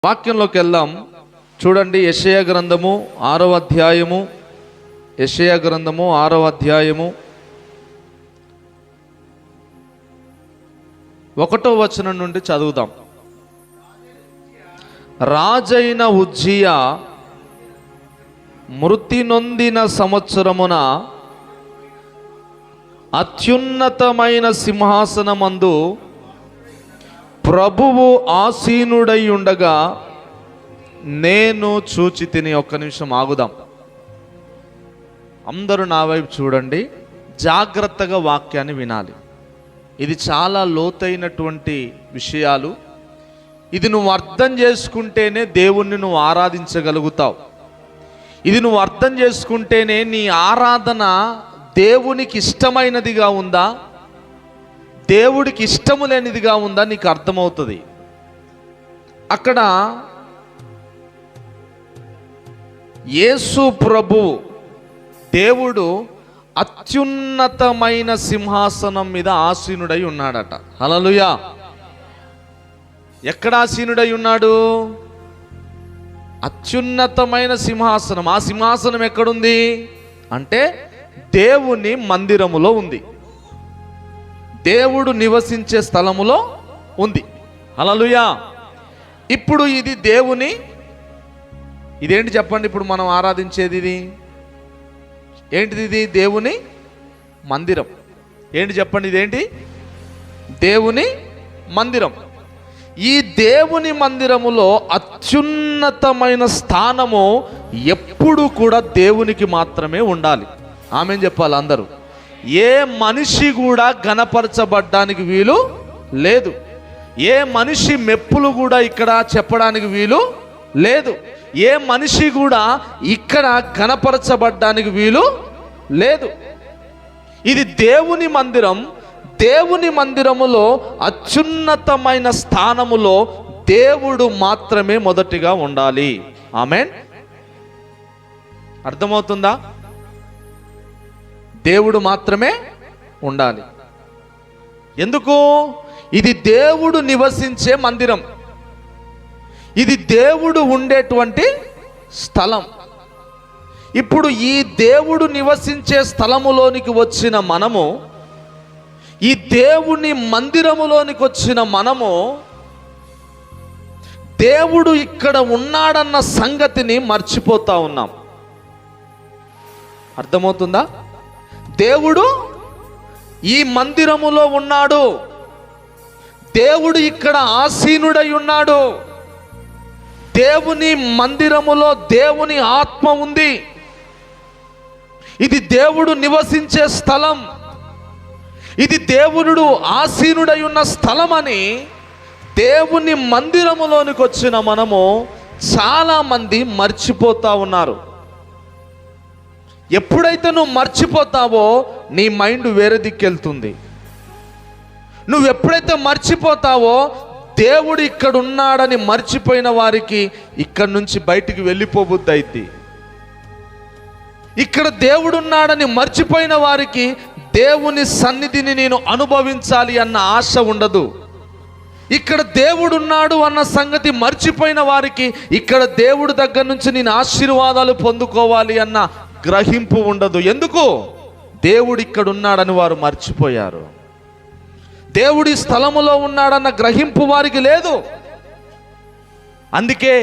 వాక్యంలోకి వెళ్దాం. చూడండి, యెషయా గ్రంథము 6వ అధ్యాయము, యెషయా గ్రంథము 6వ అధ్యాయము 1వ వచనం నుండి చదువుదాం. రాజైన ఉజ్జియా మృతి నొందిన సంవత్సరమున అత్యున్నతమైన సింహాసనమందు ప్రభువు ఆసీనుడై ఉండగా నేను చూచి తిని. ఒక్క నిమిషం ఆగుదాం. అందరూ నా వైపు చూడండి, జాగ్రత్తగా వాక్యాన్ని వినాలి. ఇది చాలా లోతైనటువంటి విషయాలు. ఇది నువ్వు అర్థం చేసుకుంటేనే దేవుణ్ణి నువ్వు ఆరాధించగలుగుతావు. ఇది నువ్వు అర్థం చేసుకుంటేనే నీ ఆరాధన దేవునికి ఇష్టమైనదిగా ఉందా, దేవుడికి ఇష్టము లేనిదిగా ఉందా నీకు అర్థమవుతుంది. అక్కడ యేసు ప్రభువు దేవుడు అత్యున్నతమైన సింహాసనం మీద ఆసీనుడై ఉన్నాడట. హల్లెలూయా. ఎక్కడ ఆసీనుడై ఉన్నాడు? అత్యున్నతమైన సింహాసనం. ఆ సింహాసనం ఎక్కడుంది అంటే దేవుని మందిరములో ఉంది, దేవుడు నివసించే స్థలములో ఉంది. హల్లెలూయా. ఇప్పుడు ఇది దేవుని, ఇదేంటి చెప్పండి? ఇప్పుడు మనం ఆరాధించేది ఇది ఏంటిది? ఇది దేవుని మందిరం. ఏంటి చెప్పండి? ఇదేంటి? దేవుని మందిరం. ఈ దేవుని మందిరములో అత్యున్నతమైన స్థానము ఎప్పుడు కూడా దేవునికి మాత్రమే ఉండాలి. ఆమేన్ చెప్పాలి అందరూ. ఏ మనిషి కూడా ఘనపరచబడ్డానికి వీలు లేదు. ఏ మనిషి మెప్పులు కూడా ఇక్కడ చెప్పడానికి వీలు లేదు. ఏ మనిషి కూడా ఇక్కడ ఘనపరచబడ్డానికి వీలు లేదు. ఇది దేవుని మందిరం. దేవుని మందిరములో అత్యున్నతమైన స్థానములో దేవుడు మాత్రమే మొదటిగా ఉండాలి. ఆమేన్. అర్థమవుతుందా? దేవుడు మాత్రమే ఉండాలి. ఎందుకు? ఇది దేవుడు నివసించే మందిరం, ఇది దేవుడు ఉండేటువంటి స్థలం. ఇప్పుడు ఈ దేవుడు నివసించే స్థలములోనికి వచ్చిన మనము, ఈ దేవుని మందిరములోనికి వచ్చిన మనము, దేవుడు ఇక్కడ ఉన్నాడన్న సంగతిని మర్చిపోతా ఉన్నాం. అర్థమవుతుందా? దేవుడు ఈ మందిరములో ఉన్నాడు, దేవుడు ఇక్కడ ఆసీనుడై ఉన్నాడు. దేవుని మందిరములో దేవుని ఆత్మ ఉంది. ఇది దేవుడు నివసించే స్థలం, ఇది దేవుడు ఆసీనుడై ఉన్న స్థలం అని దేవుని మందిరములోనికి వచ్చిన మనము చాలామంది మర్చిపోతా ఉన్నారు. ఎప్పుడైతే నువ్వు మర్చిపోతావో నీ మైండ్ వేరే దిక్కెళ్తుంది. నువ్వు ఎప్పుడైతే మర్చిపోతావో దేవుడు ఇక్కడ ఉన్నాడని మర్చిపోయిన వారికి ఇక్కడి నుంచి బయటికి వెళ్ళిపోబుద్ది అయింది. ఇక్కడ దేవుడు ఉన్నాడని మర్చిపోయిన వారికి దేవుని సన్నిధిని నేను అనుభవించాలి అన్న ఆశ ఉండదు. ఇక్కడ దేవుడు ఉన్నాడు అన్న సంగతి మర్చిపోయిన వారికి ఇక్కడ దేవుడి దగ్గర నుంచి నేను ఆశీర్వాదాలు పొందుకోవాలి అన్న గ్రహింపు ఉండదు. ఎందుకు? దేవుడు ఇక్కడ ఉన్నాడని వారు మర్చిపోయారు. దేవుడి స్థలములో ఉన్నాడన్న గ్రహింపు వారికి లేదు. అందుకే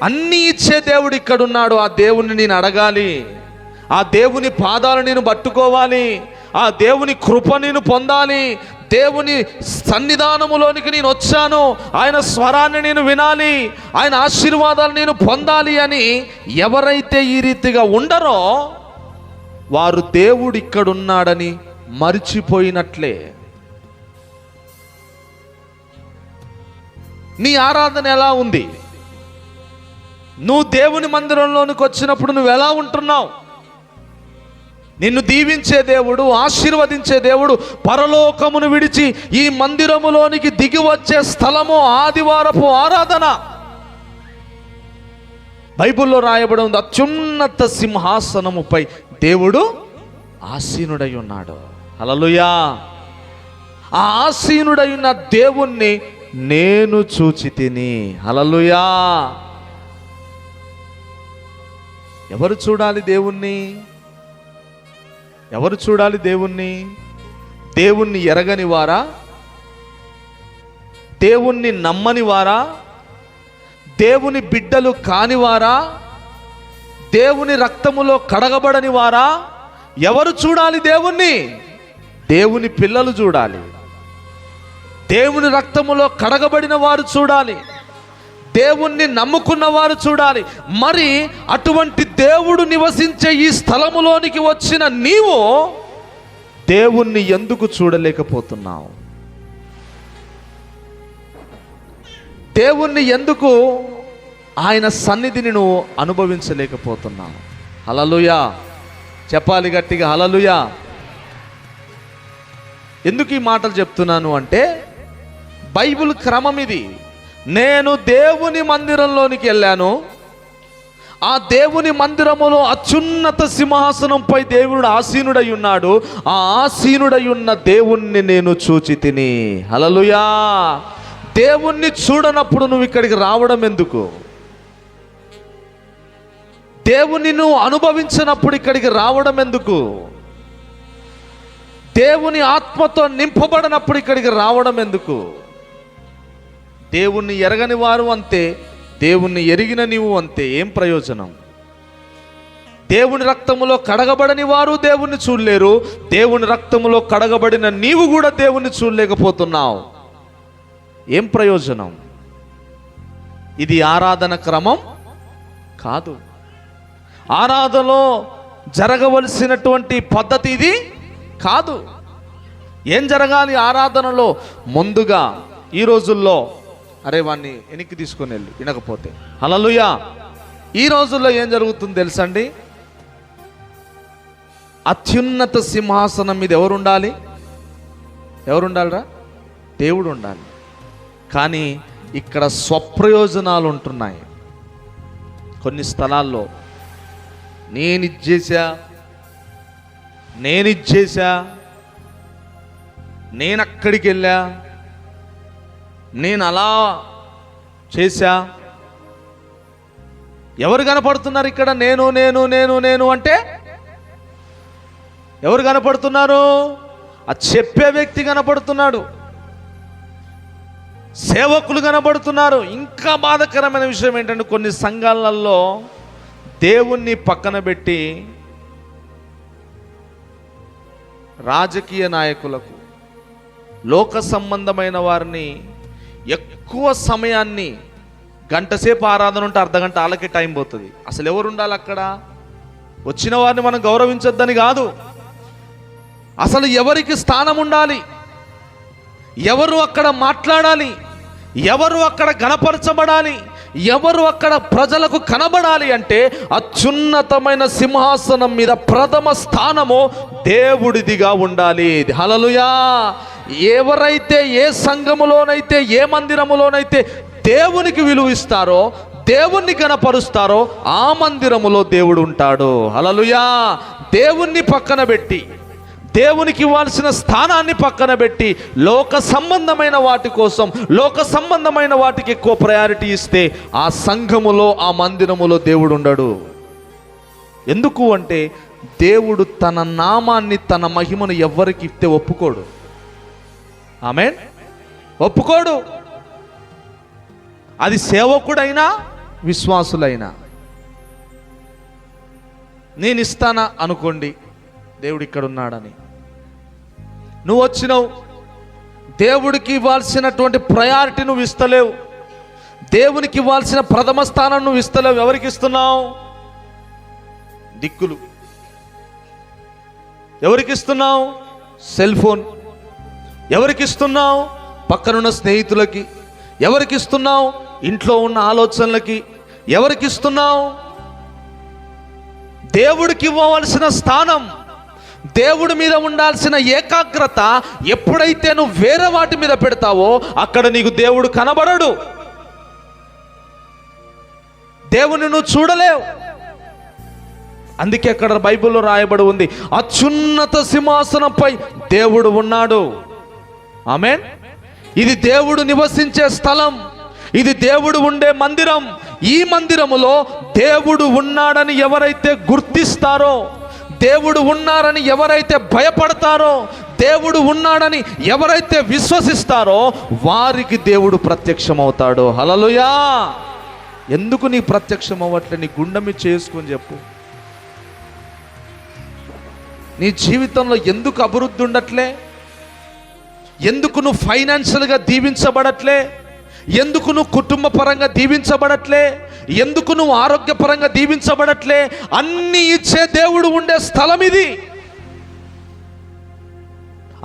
అన్నీ ఇచ్చే దేవుడు ఇక్కడ ఉన్నాడు. ఆ దేవుని నేను అడగాలి, ఆ దేవుని పాదాలు నేను పట్టుకోవాలి, ఆ దేవుని కృప నేను పొందాలి, దేవుని సన్నిధానములోనికి నేను వచ్చాను, ఆయన స్వరాన్ని నేను వినాలి, ఆయన ఆశీర్వాదాలు నేను పొందాలి అని ఎవరైతే ఈ రీతిగా ఉండరో వారు దేవుడు ఇక్కడున్నాడని మరిచిపోయినట్లే. నీ ఆరాధన ఎలా ఉంది? నువ్వు దేవుని మందిరంలోనికి వచ్చినప్పుడు నువ్వు ఎలా ఉంటున్నావు? నిన్ను దీవించే దేవుడు, ఆశీర్వదించే దేవుడు పరలోకమును విడిచి ఈ మందిరములోనికి దిగి వచ్చే స్థలము ఆదివారపు ఆరాధన. బైబిల్లో రాయబడి ఉంది, అత్యున్నత సింహాసనముపై దేవుడు ఆసీనుడై ఉన్నాడు. హల్లెలూయా. ఆ ఆసీనుడైన దేవుణ్ణి నేను చూచి తిని. హల్లెలూయా. ఎవరు చూడాలి దేవుణ్ణి? ఎవరు చూడాలి దేవుణ్ణి? దేవుణ్ణి ఎరగని వారా? దేవుణ్ణి నమ్మని వారా? దేవుని బిడ్డలు కానివారా? దేవుని రక్తములో కడగబడని వారా? ఎవరు చూడాలి దేవుణ్ణి? దేవుని పిల్లలు చూడాలి. దేవుని రక్తములో కడగబడిన వారు చూడాలి. దేవుణ్ణి నమ్ముకున్న వారు చూడాలి. మరి అటువంటి దేవుడు నివసించే ఈ స్థలములోనికి వచ్చిన నీవు దేవుణ్ణి ఎందుకు చూడలేకపోతున్నావు? దేవుణ్ణి ఎందుకు, ఆయన సన్నిధిని నువ్వు అనుభవించలేకపోతున్నావు? హల్లెలూయా. చెప్పాలి గట్టిగా, హల్లెలూయా. ఎందుకు ఈ మాటలు చెప్తున్నాను అంటే, బైబిల్ క్రమం ఇది. నేను దేవుని మందిరంలోనికి వెళ్ళాను. ఆ దేవుని మందిరములో అత్యున్నత సింహాసనంపై దేవుడు ఆసీనుడై ఉన్నాడు. ఆ ఆసీనుడై ఉన్న దేవుణ్ణి నేను చూచి తిని. హల్లెలూయా. దేవుణ్ణి చూడనప్పుడు నువ్వు ఇక్కడికి రావడం ఎందుకు? దేవుణ్ణి నువ్వు అనుభవించినప్పుడు ఇక్కడికి రావడం ఎందుకు? దేవుని ఆత్మతో నింపబడినప్పుడు ఇక్కడికి రావడం ఎందుకు? దేవుణ్ణి ఎరగని వారు అంతే, దేవుణ్ణి ఎరిగిన నీవు అంతే. ఏం ప్రయోజనం? దేవుని రక్తములో కడగబడని వారు దేవుణ్ణి చూడలేరు. దేవుని రక్తములో కడగబడిన నీవు కూడా దేవుణ్ణి చూడలేకపోతున్నావు. ఏం ప్రయోజనం? ఇది ఆరాధన క్రమం కాదు. ఆరాధనలో జరగవలసినటువంటి పద్ధతి ఇది కాదు. ఏం జరగాలి ఆరాధనలో? ముందుగా ఈ రోజుల్లో, అరే వాడిని వెనక్కి తీసుకొని వెళ్ళి వినకపోతే, హల్లెలూయా. ఈ రోజుల్లో ఏం జరుగుతుంది తెలుసండి? అత్యున్నత సింహాసనం మీద ఎవరు ఉండాలి? ఎవరు ఉండాలిరా? దేవుడు ఉండాలి. కానీ ఇక్కడ స్వప్రయోజనాలు ఉంటున్నాయి. కొన్ని స్థలాల్లో నేనిచ్చేసా, నేను అక్కడికి వెళ్ళా, నేను అలా చేశా. ఎవరు కనపడుతున్నారు ఇక్కడ? నేను నేను నేను నేను అంటే ఎవరు కనపడుతున్నారు? ఆ చెప్పే వ్యక్తి కనపడుతున్నాడు, సేవకులు కనబడుతున్నారు. ఇంకా బాధాకరమైన విషయం ఏంటంటే, కొన్ని సంఘాలలో దేవుణ్ణి పక్కన పెట్టి రాజకీయ నాయకులకు, లోక సంబంధమైన వారిని ఎక్కువ సమయాన్ని, గంటసేపు ఆరాధన ఉంటే అర్ధగంట వాళ్ళకి టైం పోతుంది. అసలు ఎవరు ఉండాలి అక్కడ? వచ్చిన వారిని మనం గౌరవించొద్దని కాదు, అసలు ఎవరికి స్థానం ఉండాలి? ఎవరు అక్కడ మాట్లాడాలి? ఎవరు అక్కడ గణపరచబడాలి? ఎవరు అక్కడ ప్రజలకు కనబడాలి అంటే, అత్యున్నతమైన సింహాసనం మీద ప్రథమ స్థానము దేవుడిదిగా ఉండాలి. హల్లెలూయా. ఎవరైతే ఏ సంఘములోనైతే, ఏ మందిరములోనైతే దేవునికి విలువ ఇస్తారో, దేవుణ్ణి గణపరుస్తారో, ఆ మందిరములో దేవుడు ఉంటాడు. హల్లెలూయా. దేవుణ్ణి పక్కన పెట్టి, దేవునికి ఇవ్వాల్సిన స్థానాన్ని పక్కన పెట్టి, లోక సంబంధమైన వాటి కోసం, లోక సంబంధమైన వాటికి ఎక్కువ ప్రయారిటీ ఇస్తే, ఆ సంఘములో, ఆ మందిరములో దేవుడు ఉండడు. ఎందుకు అంటే, దేవుడు తన నామాన్ని, తన మహిమను ఎవ్వరికి ఇస్తే ఒప్పుకోడు. ఆమేన్. ఒప్పుకోడు. అది సేవకుడైనా విశ్వాసులైనా. నేను ఇస్తానా అనుకోండి, దేవుడు ఇక్కడ ఉన్నాడని నువ్వు వచ్చినావు, దేవుడికి ఇవ్వాల్సినటువంటి ప్రయారిటీ నువ్వు ఇస్తలేవు, దేవునికి ఇవ్వాల్సిన ప్రథమ స్థానం నువ్వు ఇస్తలేవు. ఎవరికి ఇస్తున్నావు? దిక్కులు. ఎవరికి ఇస్తున్నావు? Cell phone. ఎవరికి ఇస్తున్నావు? పక్కనున్న స్నేహితులకి. ఎవరికి ఇస్తున్నావు? ఇంట్లో ఉన్న ఆలోచనలకి. ఎవరికి ఇస్తున్నావు? దేవుడికి ఇవ్వవలసిన స్థానం, దేవుడి మీద ఉండాల్సిన ఏకాగ్రత ఎప్పుడైతే నువ్వు వేరే వాటి మీద పెడతావో, అక్కడ నీకు దేవుడు కనబడడు. దేవుని నువ్వు చూడలేవు. అందుకే అక్కడ బైబిల్లో రాయబడి ఉంది, అత్యున్నత సింహాసనంపై దేవుడు ఉన్నాడు. ఆమేన్. ఇది దేవుడు నివసించే స్థలం, ఇది దేవుడు ఉండే మందిరం. ఈ మందిరములో దేవుడు ఉన్నాడని ఎవరైతే గుర్తిస్తారో, దేవుడు ఉన్నారని ఎవరైతే భయపడతారో, దేవుడు ఉన్నాడని ఎవరైతే విశ్వసిస్తారో వారికి దేవుడు ప్రత్యక్షమవుతాడు. హల్లెలూయా. ఎందుకు నీ ప్రత్యక్షం అవ్వట్లే? నీ గుండె మీద చేసుకొని చెప్పు. నీ జీవితంలో ఎందుకు అభివృద్ధి ఉండట్లే? ఎందుకు నువ్వు ఫైనాన్షియల్గా దీవించబడట్లే? ఎందుకు నువ్వు కుటుంబ పరంగా దీవించబడట్లే? ఎందుకు నువ్వు ఆరోగ్యపరంగా దీవించబడట్లే? అన్ని ఇచ్చే దేవుడు ఉండే స్థలం ఇది.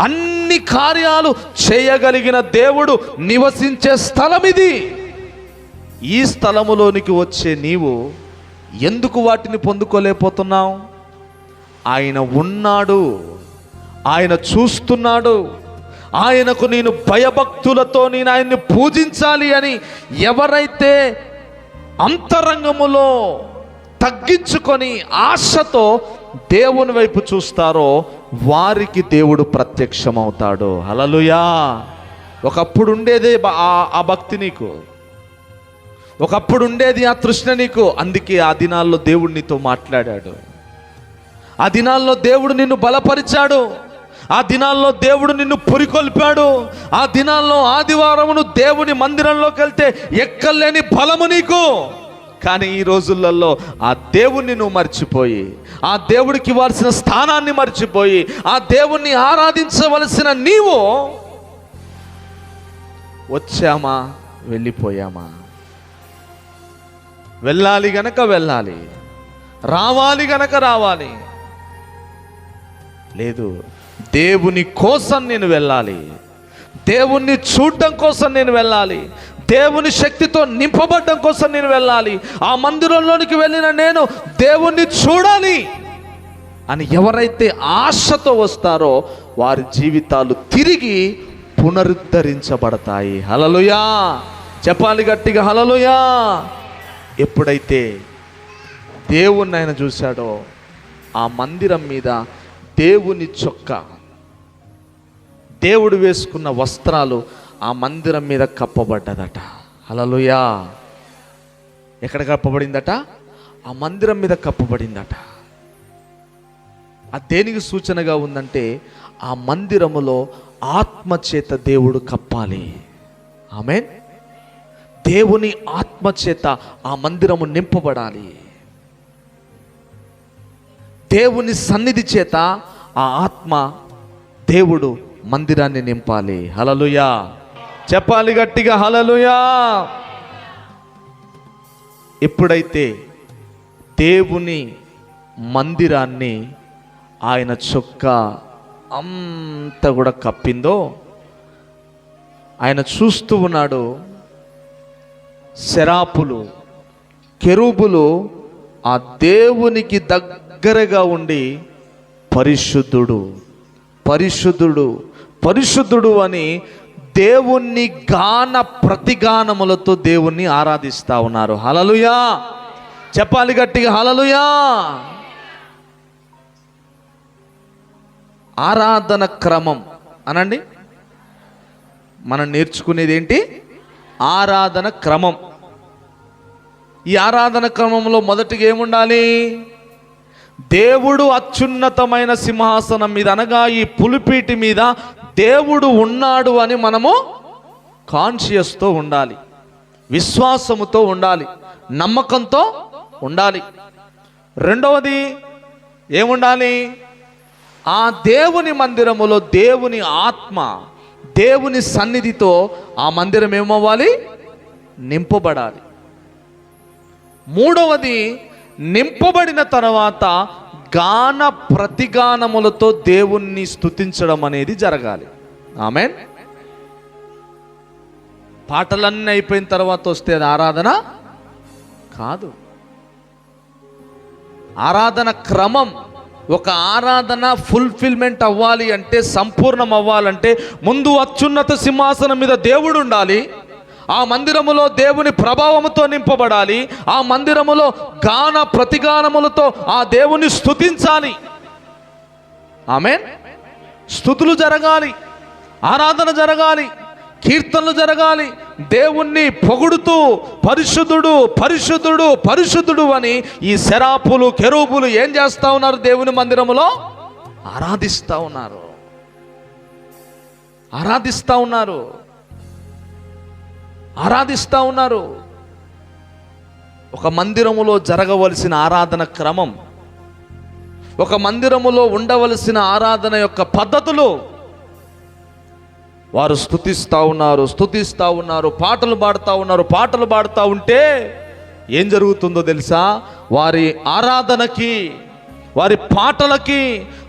అన్ని కార్యాలు చేయగలిగిన దేవుడు నివసించే స్థలం ఇది. ఈ స్థలములోనికి వచ్చే నీవు ఎందుకు వాటిని పొందుకోలేకపోతున్నావు? ఆయన ఉన్నాడు, ఆయన చూస్తున్నాడు. ఆయనకు నేను భయభక్తులతో నేను ఆయన్ని పూజించాలి అని ఎవరైతే అంతరంగములో తగ్గించుకొని ఆశతో దేవుని వైపు చూస్తారో వారికి దేవుడు ప్రత్యక్షమవుతాడు. హల్లెలూయా. ఒకప్పుడు ఉండేదే ఆ భక్తి నీకు, ఒకప్పుడు ఉండేది ఆ తృష్ణ నీకు. అందుకే ఆ దినాల్లో దేవుడు నీతో మాట్లాడాడు, ఆ దినాల్లో దేవుడు నిన్ను బలపరిచాడు, ఆ దినాల్లో దేవుడు నిన్ను పురికొల్పాడు. ఆ దినాల్లో ఆదివారమును దేవుని మందిరంలోకి వెళ్తే ఎక్కలేని బలము నీకు. కానీ ఈ రోజులలో ఆ దేవుణ్ణి నువ్వు మర్చిపోయి, ఆ దేవుడికి ఇవ్వాల్సిన స్థానాన్ని మర్చిపోయి, ఆ దేవుణ్ణి ఆరాధించవలసిన నీవు వచ్చామా వెళ్ళిపోయామా? వెళ్ళాలి గనక వెళ్ళాలి, రావాలి గనక రావాలి. లేదు, దేవుని కోసం నేను వెళ్ళాలి, దేవుణ్ణి చూడడం కోసం నేను వెళ్ళాలి, దేవుని శక్తితో నింపబడడం కోసం నేను వెళ్ళాలి, ఆ మందిరంలోనికి వెళ్ళిన నేను దేవుణ్ణి చూడాలి అని ఎవరైతే ఆశతో వస్తారో వారి జీవితాలు తిరిగి పునరుద్ధరించబడతాయి. హల్లెలూయా. చెప్పాలి గట్టిగా, హల్లెలూయా. ఎప్పుడైతే దేవుణ్ణి ఆయన చూశాడో ఆ మందిరం మీద దేవుని చొక్కా, దేవుడు వేసుకున్న వస్త్రాలు ఆ మందిరం మీద కప్పబడ్డదట. హల్లెలూయా. ఎక్కడ కప్పబడిందట? ఆ మందిరం మీద కప్పబడిందట. అది దేనికి సూచనగా ఉందంటే ఆ మందిరములో ఆత్మచేత దేవుడు కప్పాలి. ఆమేన్. దేవుని ఆత్మచేత ఆ మందిరము నింపబడాలి. దేవుని సన్నిధి చేత ఆ ఆత్మ దేవుడు మందిరాన్ని నింపాలి. హల్లెలూయా. చెప్పాలి గట్టిగా, హల్లెలూయా. ఎప్పుడైతే దేవుని మందిరాన్ని ఆయన చొక్కా అంతా కూడా కప్పిందో ఆయన చూస్తూ ఉన్నాడు. సెరాపులు, కెరూబులు ఆ దేవునికి దగ్గరగా ఉండి పరిశుద్ధుడు పరిశుద్ధుడు పరిశుద్ధుడు అని దేవుణ్ణి గాన ప్రతిగానములతో దేవుణ్ణి ఆరాధిస్తా ఉన్నారు. హల్లెలూయా. చెప్పాలి గట్టిగా, హల్లెలూయా. ఆరాధన క్రమం అనండి. మనం నేర్చుకునేది ఏంటి? ఆరాధన క్రమం. ఈ ఆరాధన క్రమంలో మొదటిగా ఏముండాలి? దేవుడు అత్యున్నతమైన సింహాసనం మీద అనగా ఈ పులిపీటి మీద దేవుడు ఉన్నాడు అని మనము కాన్షియస్తో ఉండాలి, విశ్వాసముతో ఉండాలి, నమ్మకంతో ఉండాలి. రెండవది ఏముండాలి? ఆ దేవుని మందిరములో దేవుని ఆత్మ, దేవుని సన్నిధితో ఆ మందిరం ఏమవ్వాలి? నింపబడాలి. మూడవది, నింపబడిన తర్వాత గాన ప్రతిగానములతో దేవుణ్ణి స్తుతించడం అనేది జరగాలి. ఆమేన్. పాటలన్నీ అయిపోయిన తర్వాత వస్తే అది ఆరాధన కాదు. ఆరాధన క్రమం. ఒక ఆరాధన ఫుల్ఫిల్మెంట్ అవ్వాలి అంటే, సంపూర్ణం అవ్వాలంటే ముందు అత్యున్నత సింహాసనం మీద దేవుడు ఉండాలి, ఆ మందిరములో దేవుని ప్రభావముతో నింపబడాలి, ఆ మందిరములో గాన ప్రతిగానములతో ఆ దేవుని స్తుతించాలి. ఆమేన్. స్తుతులు జరగాలి, ఆరాధన జరగాలి, కీర్తనలు జరగాలి, దేవుణ్ణి పొగుడుతూ పరిశుద్ధుడు పరిశుద్ధుడు పరిశుద్ధుడు అని ఈ శరాపులు కెరూబులు ఏం చేస్తా ఉన్నారు? దేవుని మందిరములో ఆరాధిస్తూ ఉన్నారు, ఆరాధిస్తూ ఉన్నారు, ఆరాధిస్తూ ఉన్నారు. ఒక మందిరములో జరగవలసిన ఆరాధన క్రమం, ఒక మందిరములో ఉండవలసిన ఆరాధన యొక్క పద్ధతులు వారు స్తుతిస్తూ ఉన్నారు, స్తుతిస్తూ ఉన్నారు, పాటలు పాడుతూ ఉన్నారు. పాటలు పాడుతూ ఉంటే ఏం జరుగుతుందో తెలుసా? వారి ఆరాధనకి, వారి పాటలకి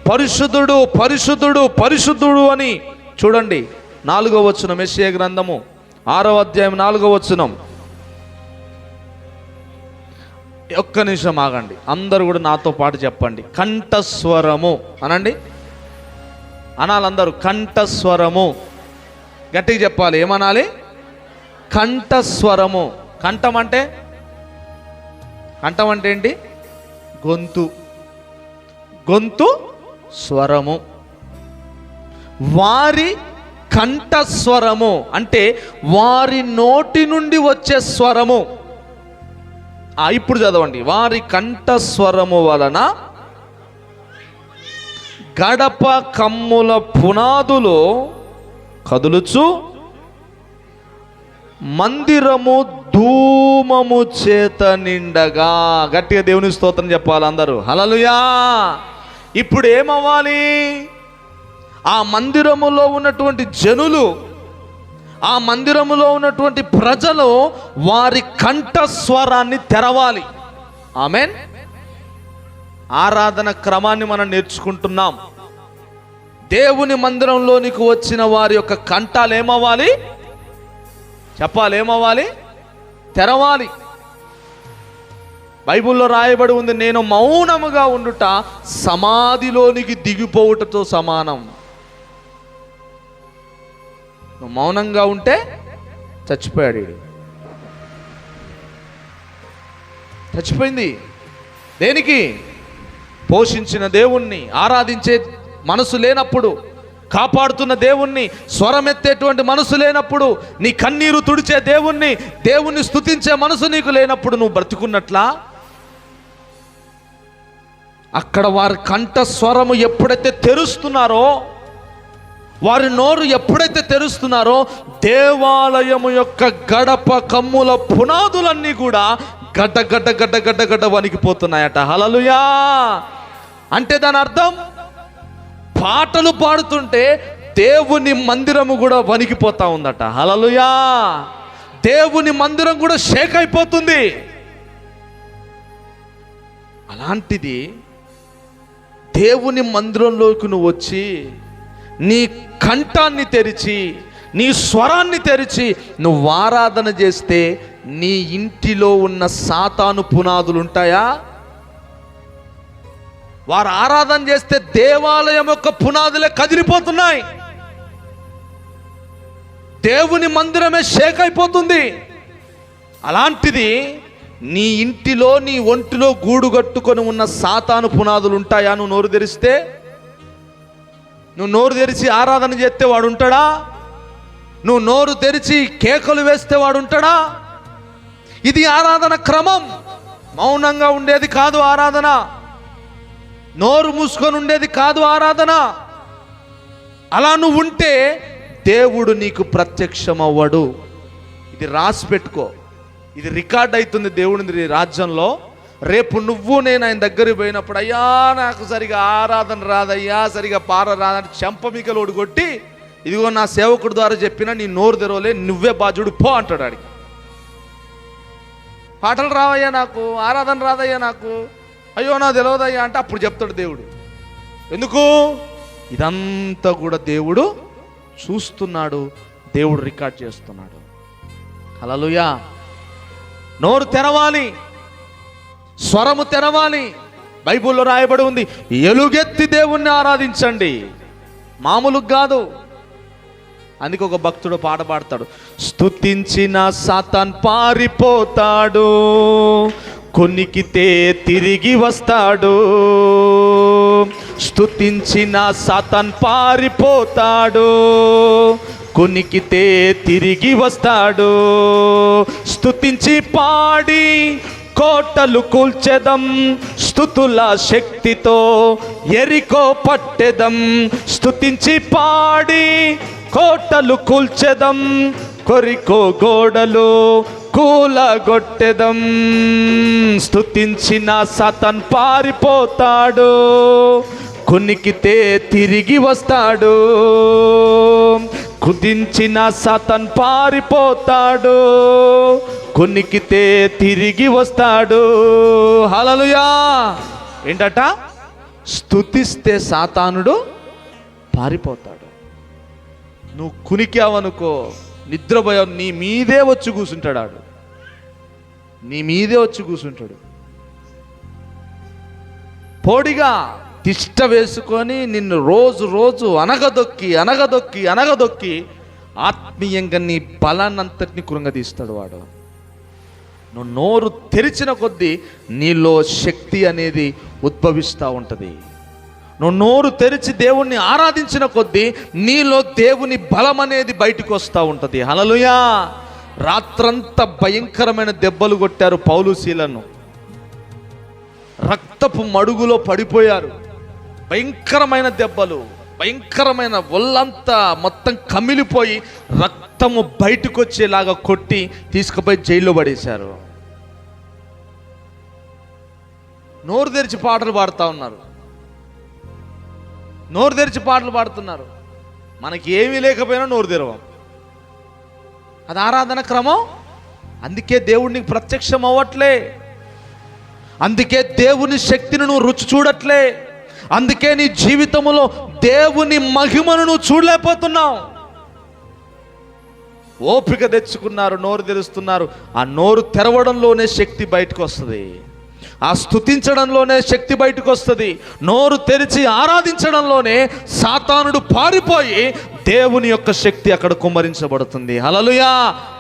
పరిశుద్ధుడు పరిశుద్ధుడు పరిశుద్ధుడు అని చూడండి. 4వ వచనం, యెషయా గ్రంథము 6వ అధ్యాయం 4వ వచనం. ఒక్క నిమిషం ఆగండి, అందరూ కూడా నాతో పాటు చెప్పండి. కంఠస్వరము అనండి, అనాలి అందరూ. కంఠస్వరము గట్టిగా చెప్పాలి. ఏమనాలి? కంఠస్వరము. కంఠం అంటే, కంఠం అంటే ఏంటి? గొంతు, గొంతు స్వరము. వారి కంఠస్వరము అంటే వారి నోటి నుండి వచ్చే స్వరము. ఇప్పుడు చదవండి. వారి కంఠస్వరము వలన గడప కమ్ముల పునాదులు కదులుచు మందిరము ధూమము చేత నిండగా. గట్టిగా దేవుని స్తోత్రం చెప్పాలి అందరూ. హల్లెలూయా. ఇప్పుడు ఏమవ్వాలి? ఆ మందిరములో ఉన్నటువంటి జనులు, ఆ మందిరములో ఉన్నటువంటి ప్రజలు వారి కంఠస్వరాన్ని తెరవాలి. ఆమేన్. ఆరాధన క్రమాన్ని మనం నేర్చుకుంటున్నాం. దేవుని మందిరంలోనికి వచ్చిన వారి యొక్క కంఠాలు ఏమవ్వాలి? చెప్పాలి, ఏమవ్వాలి? తెరవాలి. బైబిల్లో రాయబడి ఉంది, నేను మౌనముగా ఉండుట సమాధిలోనికి దిగిపోవుటతో సమానం. నువ్వు మౌనంగా ఉంటే చచ్చిపోయాడు. చచ్చిపోయింది. దేనికి? పోషించిన దేవుణ్ణి, ఆరాధించే మనసు లేనప్పుడు, కాపాడుతున్న దేవుణ్ణి, స్వరమెత్తేటువంటి మనసు లేనప్పుడు, నీ కన్నీరు తుడిచే దేవుణ్ణి స్తుతించే మనసు నీకు లేనప్పుడు నువ్వు బ్రతికున్నట్లా? అక్కడ వారి కంఠ స్వరము ఎప్పుడైతే తెరుస్తున్నారో, వారి నోరు ఎప్పుడైతే తెరుస్తున్నారో, దేవాలయము యొక్క గడప కమ్ముల పునాదులన్నీ కూడా గడ్డ గడ్డ గడ్డ గడ్డ గడ్డ వణికిపోతున్నాయట. హల్లెలూయా. అంటే దాని అర్థం, పాటలు పాడుతుంటే దేవుని మందిరము కూడా వణికిపోతా ఉందట. హల్లెలూయా. దేవుని మందిరం కూడా షేక్ అయిపోతుంది. అలాంటిది దేవుని మందిరంలోకి నువ్వు వచ్చి నీ కంఠాన్ని తెరిచి, నీ స్వరాన్ని తెరిచి నువ్వు ఆరాధన చేస్తే నీ ఇంటిలో ఉన్న సాతాను పునాదులు ఉంటాయా? వారు ఆరాధన చేస్తే దేవాలయం యొక్క పునాదులే కదిలిపోతున్నాయి. దేవుని మందిరమే షేక్ అయిపోతుంది. అలాంటిది నీ ఇంటిలో, నీ ఒంటిలో గూడు కట్టుకొని ఉన్న సాతాను పునాదులు ఉంటాయా? నువ్వు నోరు తెరిస్తే, నువ్వు నోరు తెరిచి ఆరాధన చేస్తే వాడు ఉంటాడా? నువ్వు నోరు తెరిచి కేకలు వేస్తే వాడు ఉంటాడా? ఇది ఆరాధన క్రమం. మౌనంగా ఉండేది కాదు ఆరాధన, నోరు మూసుకొని ఉండేది కాదు ఆరాధన. అలా నువ్వు ఉంటే దేవుడు నీకు ప్రత్యక్షమవ్వడు. ఇది రాసి పెట్టుకో, ఇది రికార్డ్ అవుతుంది దేవుని రాజ్యంలో. రేపు నువ్వు నేను ఆయన దగ్గరికి పోయినప్పుడు, అయ్యా నాకు సరిగా ఆరాధన రాదయ్యా, సరిగా పార రాదని చెంపమికలోడు కొట్టి, ఇదిగో నా సేవకుడు ద్వారా చెప్పినా నీ నోరు తెరవలే, నువ్వే బాధ్యుడు పో అంటాడు ఆడికి. పాటలు రావయ్యా నాకు, ఆరాధన రాదయ్యా నాకు, అయ్యో నా తెలియదయ్యా అంటే అప్పుడు చెప్తాడు దేవుడు. ఎందుకు? ఇదంతా కూడా దేవుడు చూస్తున్నాడు, దేవుడు రికార్డ్ చేస్తున్నాడు. హల్లెలూయా. నోరు తెరవాలి, స్వరము తెరవాలి. బైబిల్లో రాయబడి ఉంది, ఎలుగెత్తి దేవుణ్ణి ఆరాధించండి, మామూలుగా కాదు. అందుకే ఒక భక్తుడు పాట పాడతాడు, స్తుతించిన సాతాన్ పారిపోతాడు, కొనికితే తిరిగి వస్తాడు. స్తుతించిన సాతాన్ పారిపోతాడు, కునికితే తిరిగి వస్తాడు. స్తుతించి పాడి కోటలు కూల్చెదం, స్తుతుల శక్తితో ఎరికో పట్టెదం. స్తుతించి పాడి కోటలు కూల్చెదం, కొరికో గోడలు కూలగొట్టెదం. స్తుతించిన సాతాన్ పారిపోతాడు, కునికితే తిరిగి వస్తాడు. కుదించిన సాతాన్ పారిపోతాడు, కునికితే తిరిగి వస్తాడు. హల్లెలూయా. ఏంటట? స్తుతిస్తే సాతానుడు పారిపోతాడు. నువ్వు కునికావనుకో, నిద్రపోయావు, నీ మీదే వచ్చి కూర్చుంటాడు. ఆడు నీ మీదే వచ్చి కూర్చుంటాడు. పోడిగా తిష్ట వేసుకొని నిన్ను రోజు రోజు అనగదొక్కి ఆత్మీయంగా నీ బలాన్నంతటిని కృంగదీస్తాడు వాడు. నువ్వు నోరు తెరిచిన కొద్దీ నీలో శక్తి అనేది ఉద్భవిస్తూ ఉంటుంది. నువ్వు నోరు తెరిచి దేవుణ్ణి ఆరాధించిన కొద్దీ నీలో దేవుని బలం అనేది బయటకు వస్తూ ఉంటుంది. హల్లెలూయా. రాత్రంతా భయంకరమైన దెబ్బలు కొట్టారు పౌలు శీలను. రక్తపు మడుగులో పడిపోయారు. భయంకరమైన దెబ్బలు, భయంకరమైన ఒళ్ళంతా మొత్తం కమిలిపోయి రక్తము బయటకు వచ్చేలాగా కొట్టి తీసుకుపోయి జైల్లో పడేశారు. నోరు తెరిచి పాటలు పాడుతూ ఉన్నారు, నోరు తెరిచి పాటలు పాడుతున్నారు. మనకి ఏమీ లేకపోయినా నోరు తెరవం. అది ఆరాధన క్రమం. అందుకే దేవుడికి ప్రత్యక్షం అవ్వట్లే, అందుకే దేవుని శక్తిని నువ్వు రుచి చూడట్లే, అందుకే నీ జీవితంలో దేవుని మహిమను నువ్వు చూడలేకపోతున్నావు. ఓపిక తెచ్చుకున్నారు, నోరు తెరుస్తున్నారు. ఆ నోరు తెరవడంలోనే శక్తి బయటకు వస్తుంది, ఆ స్తుతించడంలోనే శక్తి బయటకు వస్తుంది. నోరు తెరిచి ఆరాధించడంలోనే సాతానుడు పారిపోయి దేవుని యొక్క శక్తి అక్కడ కుమ్మరించబడుతుంది. హల్లెలూయా.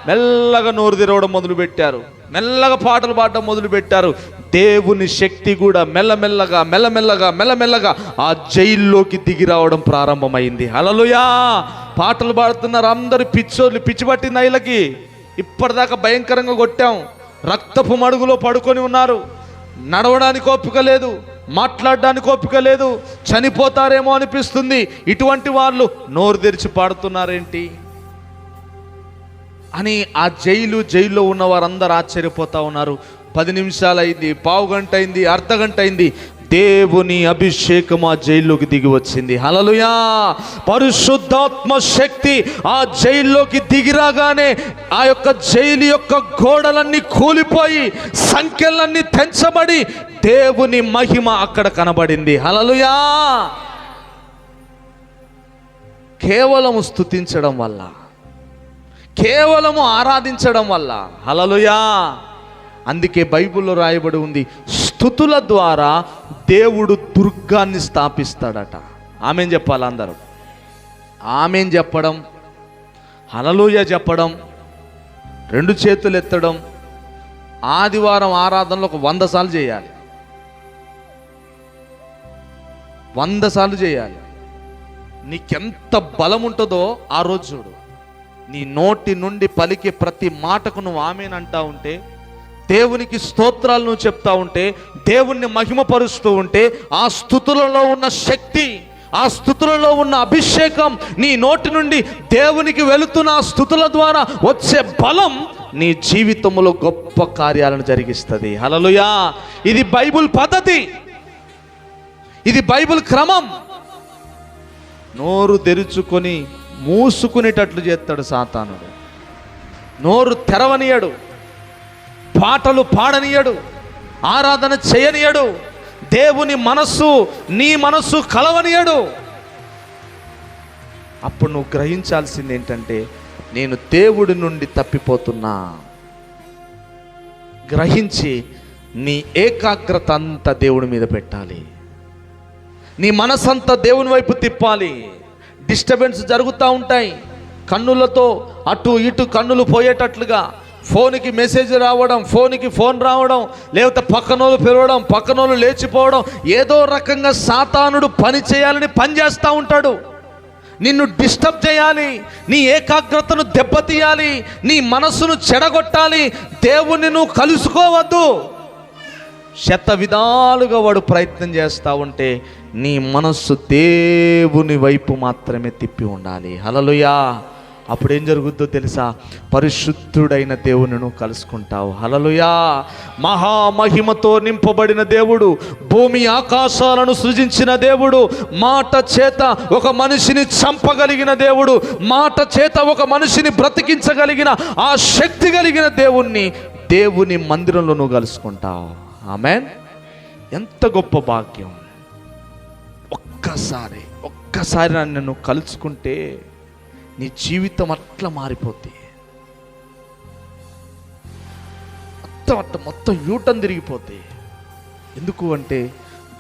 మెల్లగా నోరు తెరవడం మొదలుపెట్టారు, మెల్లగా పాటలు పాడడం మొదలుపెట్టారు. దేవుని శక్తి కూడా మెల్లమెల్లగా ఆ జైల్లోకి దిగి రావడం ప్రారంభమైంది. హల్లెలూయా. పాటలు పాడుతున్నారు అందరు, పిచ్చోళ్ళు, పిచ్చి పట్టింది వీళ్ళకి. ఇప్పటిదాకా భయంకరంగా కొట్టాం, రక్తపు మడుగులో పడుకొని ఉన్నారు. నడవడానికి ఓపిక లేదు, మాట్లాడడానికి ఓపిక లేదు, చనిపోతారేమో అనిపిస్తుంది. ఇటువంటి వాళ్ళు నోరు తెరిచి పాడుతున్నారేంటి అని ఆ జైల్లో ఉన్న వారందరూ ఆశ్చర్యపోతా ఉన్నారు. 10 నిమిషాలు అయింది, పావు గంట అయింది, అర్ధ గంట అయింది. దేవుని అభిషేకం ఆ జైల్లోకి దిగి వచ్చింది. హల్లెలూయా. పరిశుద్ధాత్మ శక్తి ఆ జైల్లోకి దిగిరాగానే ఆ యొక్క జైలు యొక్క గోడలన్నీ కూలిపోయి సంఖ్యలన్నీ తెంచబడి దేవుని మహిమ అక్కడ కనబడింది. హల్లెలూయా. కేవలము స్తుతించడం వల్ల, కేవలము ఆరాధించడం వల్ల. హల్లెలూయా. అందుకే బైబిల్లో రాయబడి ఉంది, స్తుతుల ద్వారా దేవుడు దుర్గాన్ని స్థాపిస్తాడట. ఆమేన్ చెప్పాలి అందరూ. ఆమేన్ చెప్పడం, హల్లెలూయా చెప్పడం, 2 చేతులు ఎత్తడం, ఆదివారం ఆరాధనలో ఒక 100 సార్లు చేయాలి, 100 సార్లు చేయాలి. నీకెంత బలం ఉంటుందో ఆ రోజు చూడు. నీ నోటి నుండి పలికే ప్రతి మాటకు నువ్వు ఆమేన్ అంటా ఉంటే, దేవునికి స్తోత్రాలు నువ్వు చెప్తా ఉంటే, దేవుణ్ణి మహిమపరుస్తూ ఉంటే, ఆ స్తుతులలో ఉన్న శక్తి, ఆ స్తుతులలో ఉన్న అభిషేకం నీ నోటి నుండి దేవునికి వెళుతున్న ఆ స్తుతుల ద్వారా వచ్చే బలం నీ జీవితంలో గొప్ప కార్యాలను జరిగిస్తుంది. హల్లెలూయా. ఇది బైబిల్ పద్ధతి, ఇది బైబిల్ క్రమం. నోరు తెరుచుకొని మూసుకునేటట్లు చేస్తాడు సాతానుడు. నోరు తెరవనీయడు, పాటలు పాడనీయడు, ఆరాధన చేయనీయడు, దేవుని మనస్సు నీ మనస్సు కలవనీయడు. అప్పుడు నువ్వు గ్రహించాల్సింది ఏంటంటే, నేను దేవుడి నుండి తప్పిపోతున్నా. గ్రహించి నీ ఏకాగ్రత అంతా దేవుడి మీద పెట్టాలి, నీ మనసంతా దేవుని వైపు తిప్పాలి. డిస్టర్బెన్స్ జరుగుతూ ఉంటాయి, కన్నులతో అటు ఇటు కన్నులు పోయేటట్లుగా. ఫోన్కి మెసేజ్ రావడం, ఫోన్కి ఫోన్ రావడం, లేకపోతే పక్కనోళ్ళు పిలవడం, పక్కనోళ్ళు లేచిపోవడం, ఏదో రకంగా సాతానుడు పని చేయాలని పని చేస్తూ ఉంటాడు. నిన్ను డిస్టర్బ్ చేయాలి, నీ ఏకాగ్రతను దెబ్బతీయాలి, నీ మనసును చెడగొట్టాలి. దేవుణ్ణి నువ్వు కలుసుకోవద్దు. శత విధాలుగా వాడు ప్రయత్నం చేస్తూ ఉంటే నీ మనస్సు దేవుని వైపు మాత్రమే తిప్పి ఉండాలి. హల్లెలూయా. అప్పుడేం జరుగుద్దో తెలుసా? పరిశుద్ధుడైన దేవుని నువ్వు కలుసుకుంటావు. హల్లెలూయా. మహామహిమతో నింపబడిన దేవుడు, భూమి ఆకాశాలను సృజించిన దేవుడు, మాట చేత ఒక మనిషిని చంపగలిగిన దేవుడు, మాట చేత ఒక మనిషిని బ్రతికించగలిగిన ఆ శక్తి కలిగిన దేవుని మందిరంలో నువ్వు కలుసుకుంటావు. ఆమేన్. ఎంత గొప్ప భాగ్యం. ఒక్కసారి నన్ను నువ్వు కలుసుకుంటే నీ జీవితం అట్లా మారిపోద్ది. మొత్తం యూటర్న్ తిరిగిపోద్ది. ఎందుకు అంటే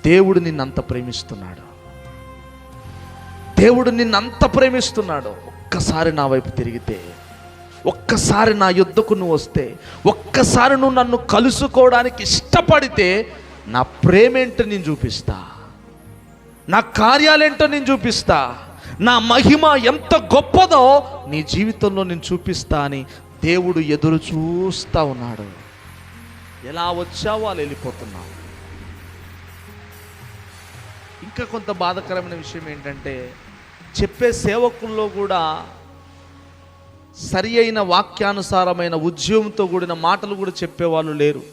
దేవుడు నిన్నంత ప్రేమిస్తున్నాడు. దేవుడు నిన్నంత ప్రేమిస్తున్నాడు. ఒక్కసారి నా వైపు తిరిగితే, ఒక్కసారి నా యుద్ధకు నువ్వు వస్తే, ఒక్కసారి నువ్వు నన్ను కలుసుకోవడానికి ఇష్టపడితే నా ప్రేమేంటో నేను చూపిస్తా, నా కార్యాలేంటో నేను చూపిస్తా, నా మహిమ ఎంత గొప్పదో నీ జీవితంలో నేను చూపిస్తా అని దేవుడు ఎదురు చూస్తూ ఉన్నాడు. ఎలా వచ్చావో అలా వెళ్ళిపోతున్నావు. ఇంకా కొంత బాధాకరమైన విషయం ఏంటంటే, చెప్పే సేవకుల్లో కూడా సరి అయిన వాక్యానుసారమైన ఉద్యమంతో కూడిన మాటలు కూడా చెప్పేవాళ్ళు లేరు.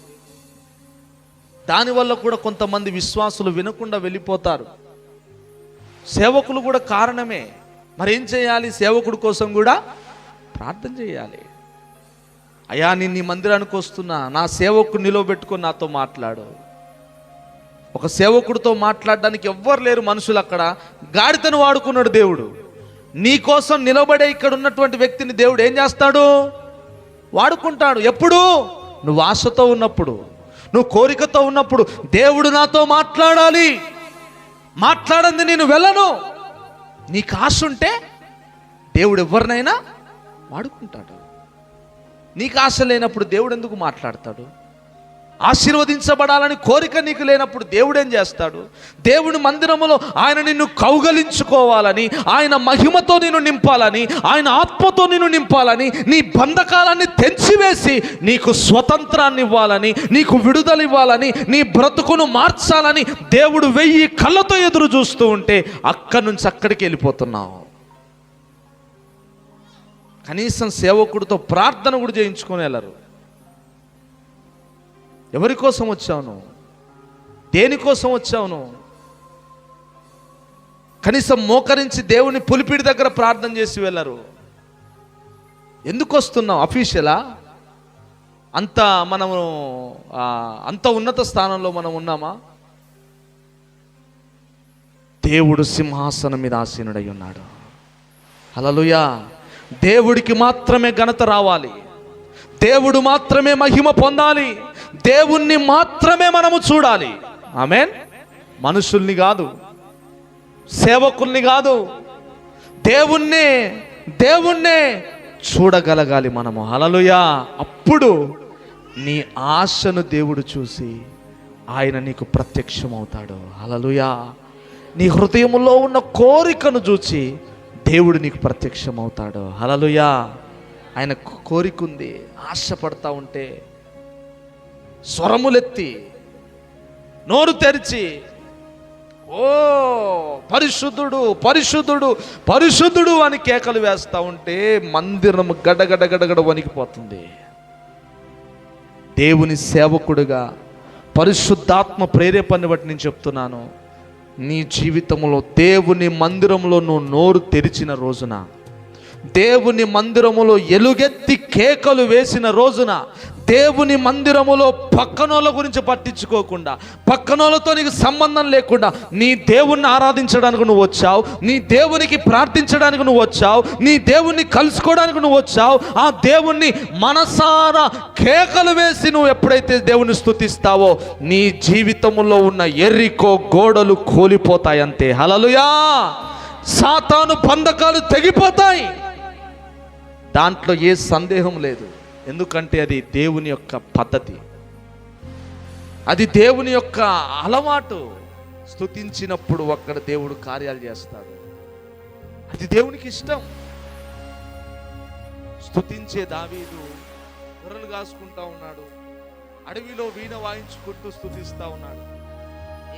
దానివల్ల కూడా కొంతమంది విశ్వాసులు వినకుండా వెళ్ళిపోతారు. సేవకులు కూడా కారణమే. మరేం చేయాలి? సేవకుడి కోసం కూడా ప్రార్థన చేయాలి. అయ్యా, నేను నీ మందిరానికి వస్తున్నా, నా సేవకుడు నిలవబెట్టుకొని నాతో మాట్లాడు. ఒక సేవకుడితో మాట్లాడడానికి ఎవ్వరు లేరు మనుషులు. అక్కడ గాడిదను వాడుకున్నాడు దేవుడు. నీ కోసం నిలబడే ఇక్కడ ఉన్నటువంటి వ్యక్తిని దేవుడు ఏం చేస్తాడు? వాడుకుంటాడు. ఎప్పుడు? నువ్వు ఆశతో ఉన్నప్పుడు, నువ్వు కోరికతో ఉన్నప్పుడు, దేవుడు నాతో మాట్లాడాలి, మాట్లాడంది నేను వెళ్ళను. నీకు ఆశ ఉంటే దేవుడు ఎవరినైనా వాడుకుంటాడు. నీకు ఆశ లేనప్పుడు దేవుడు ఎందుకు మాట్లాడతాడు? ఆశీర్వదించబడాలని కోరిక నీకు లేనప్పుడు దేవుడు ఏం చేస్తాడు? దేవుని మందిరములో ఆయన నిన్ను కౌగలించుకోవాలని, ఆయన మహిమతో నిన్ను నింపాలని, ఆయన ఆత్మతో నిన్ను నింపాలని, నీ బంధకాలన్నీ తెంచివేసి నీకు స్వతంత్రాన్ని ఇవ్వాలని, నీకు విడుదల ఇవ్వాలని, నీ బ్రతుకును మార్చాలని దేవుడు 1000 కళ్ళతో ఎదురు చూస్తూ ఉంటే అక్కడి నుంచి అక్కడికి వెళ్ళిపోతున్నావు. కనీసం సేవకుడితో ప్రార్థన కూడా చేయించుకొని వెళ్ళరు. ఎవరి కోసం వచ్చావును? దేనికోసం వచ్చావును? కనీసం మోకరించి దేవుని పులిపిడి దగ్గర ప్రార్థన చేసి వెళ్ళరు. ఎందుకు వస్తున్నావు? అఫీషియలా? అంత ఉన్నత స్థానంలో మనం ఉన్నామా? దేవుడు సింహాసనం మీద ఆసీనుడై ఉన్నాడు. హల్లెలూయా. దేవుడికి మాత్రమే ఘనత రావాలి, దేవుడు మాత్రమే మహిమ పొందాలి, దేవుణ్ణి మాత్రమే మనము చూడాలి. ఆమేన్. మనుషుల్ని కాదు, సేవకుల్ని కాదు, దేవుణ్ణే చూడగలగాలి మనము. హల్లెలూయా. అప్పుడు నీ ఆశను దేవుడు చూసి ఆయన నీకు ప్రత్యక్షమవుతాడు. హల్లెలూయా. నీ హృదయంలో ఉన్న కోరికను చూసి దేవుడు నీకు ప్రత్యక్షమవుతాడు. హల్లెలూయా. ఆయన కోరిక ఉంది. ఆశపడతా ఉంటే స్వరములెత్తి నోరు తెరిచి, ఓ పరిశుద్ధుడు పరిశుద్ధుడు పరిశుద్ధుడు అని కేకలు వేస్తూ ఉంటే మందిరం గడగడ వణికిపోతుంది. దేవుని సేవకుడిగా పరిశుద్ధాత్మ ప్రేరేపణని బట్టి నేను చెప్తున్నాను, నీ జీవితంలో దేవుని మందిరంలో నువ్వు నోరు తెరిచిన రోజున, దేవుని మందిరములో ఎలుగెత్తి కేకలు వేసిన రోజున, దేవుని మందిరములో పక్కనోళ్ళ గురించి పట్టించుకోకుండా, పక్కనోళ్ళతో నీకు సంబంధం లేకుండా నీ దేవుణ్ణి ఆరాధించడానికి నువ్వు వచ్చావు, నీ దేవునికి ప్రార్థించడానికి నువ్వు వచ్చావు, నీ దేవుణ్ణి కలుసుకోవడానికి నువ్వు వచ్చావు. ఆ దేవుణ్ణి మనసారా కేకలు వేసి నువ్వు ఎప్పుడైతే దేవుని స్తుతిస్తావో నీ జీవితంలో ఉన్న ఎర్రికో గోడలు కూలిపోతాయి. అంతే. హల్లెలూయా. సాతాను బంధకాలు తెగిపోతాయి. దాంట్లో ఏ సందేహం లేదు. ఎందుకంటే అది దేవుని యొక్క పద్ధతి, అది దేవుని యొక్క అలవాటు. స్తుతించినప్పుడు అక్కడ దేవుడు కార్యాలు చేస్తాడు. అది అది దేవునికి ఇష్టం. స్తుతించే దావీదు గొర్రెలు కాసుకుంటా ఉన్నాడు, అడవిలో వీణ వాయించుకుంటూ స్తుతిస్తా ఉన్నాడు.